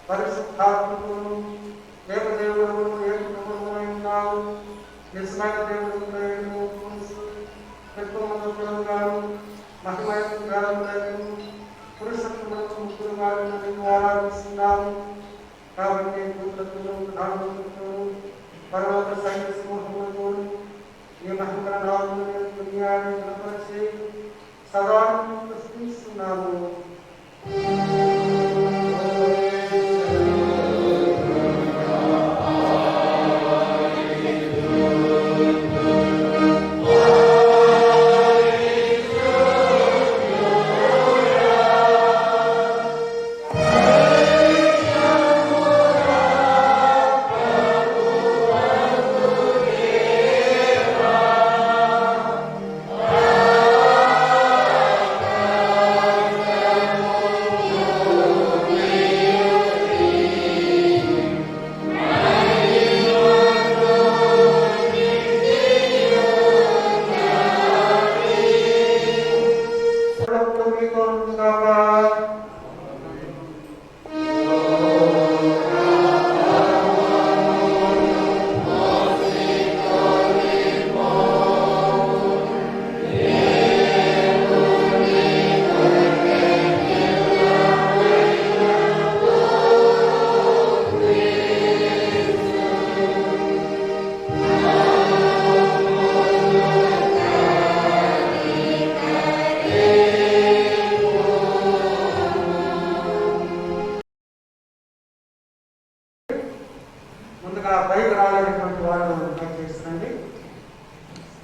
[SPEAKER 2] పరిశుద్ధాత్మకును ఏకదేవుడును ఏకప్రభువునైనావు నిజమైన దేవుడు ప్రేమను ఎక్కువగాను మహిమయకు గాను పురుషత్వములకు ముగ్గురుగాను మేము ఆరాధిస్తున్నాము. కాబట్టి పుత్రులను ధార్మికులను పర్వత సైన్య సమూహములను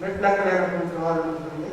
[SPEAKER 2] మెట్లెక్కలేనటువంటి వారు ఉంటుంది.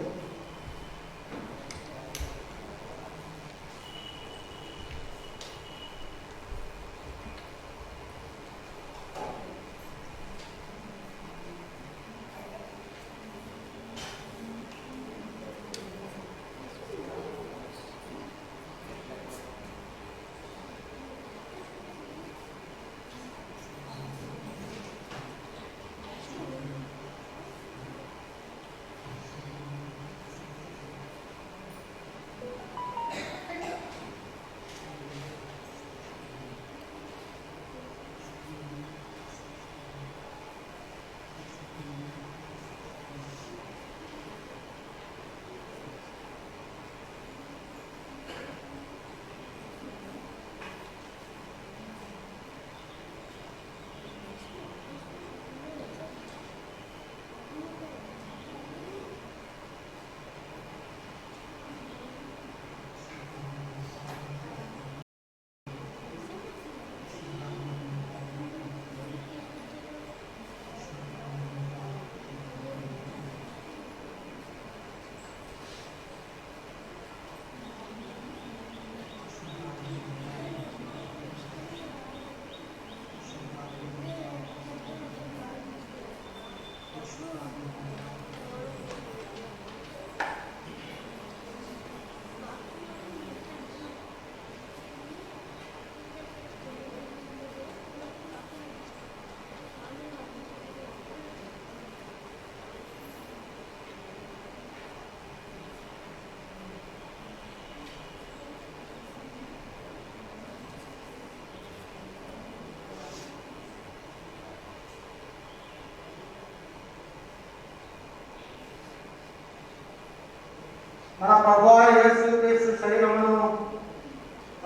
[SPEAKER 2] మన ప్రభువైన యేసుక్రీస్తు శరీరమును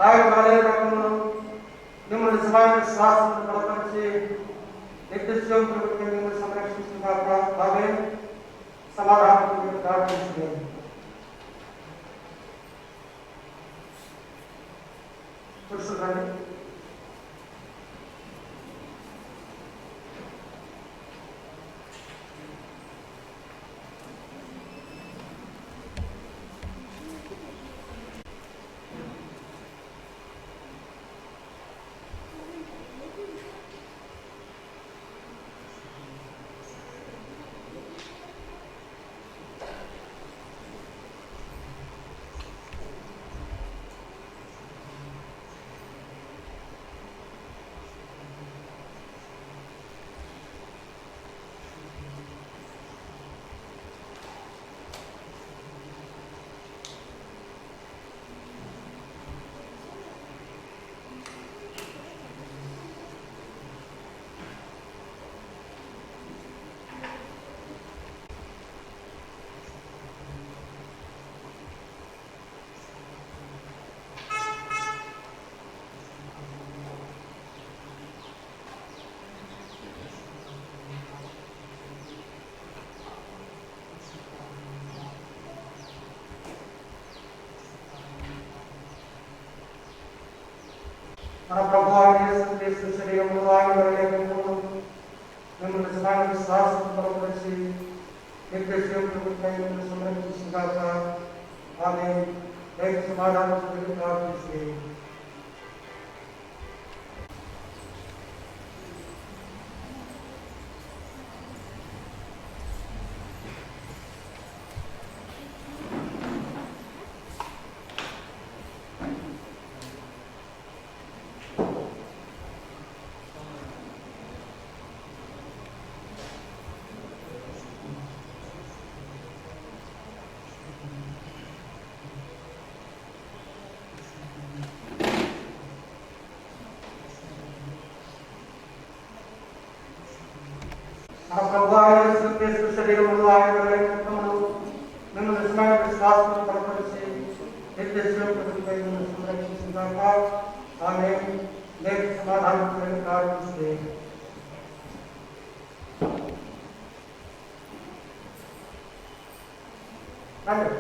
[SPEAKER 2] ఆయన బలైన రక్తమును మిమ్మల్ని నిజమైన శ్వాసను బలపరిచి నిర్దిష్టం ప్రభుత్వం మిమ్మల్ని సంరక్షించుగాక. ఆమేన్. సమాధానం ప్రార్థించండి. కూర్చోండి. మన ప్రభువైన యేసుక్రీస్తు శరీరమును ఆయన బలైన రక్తమును మిమ్మల్ని నిజమైన శ్వాసను బలపరిచి నిర్దిష్టం ప్రభుత్వం మిమ్మల్ని సంరక్షించుగాక. ఆమేన్. దైవ సమాధానం ప్రార్థించి మన ప్రభువైన యేసుక్రీస్తు శరీరమును ఆయన బలైన రక్తమును మిమ్మల్ని నిజమైన శ్వాసను బలపరిచి నిర్దిష్టం ప్రభుత్వం మిమ్మల్ని సంరక్షించుగాక. ఆమేన్. దైవ సమాధానం ప్రార్థించి రండి.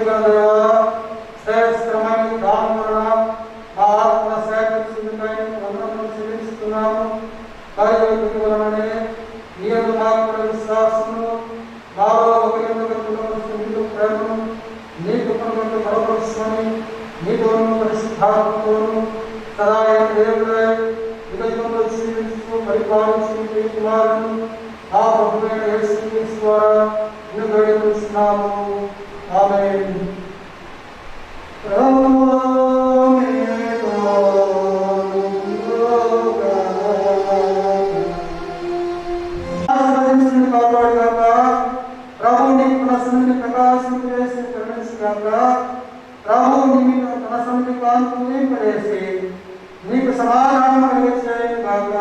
[SPEAKER 2] గలదయా శ్రేయస్కరమైన దానం వలన మా ఆత్మ సేకరించుకుంటే వందనములు చెల్లిస్తున్నాము. కార్యవైఖరి వలననే నీకు మాకు విశ్వాసము మాలో ఒకరి ప్రేమను నీకు కొనుగోలు బలపరుచుకొని నీతోను పరిశుద్ధాత్మతోను సదా దేవుడై యుగంలో జీవిస్తూ పరిపాలించి కుమారును ఆ ప్రభువైన యేసుక్రీస్తు ద్వారా నిన్ను వేడుకొనుచున్నాము. ఆమేన్. కాపాడుగాక ప్రభు నీ తన సన్నిధిని ప్రకాశింపజేసి కరుణించుగాక. ప్రభు నీ తన సన్నిధి కాంతింపజేసి నీకు సమాధానం కలిగించేగాక.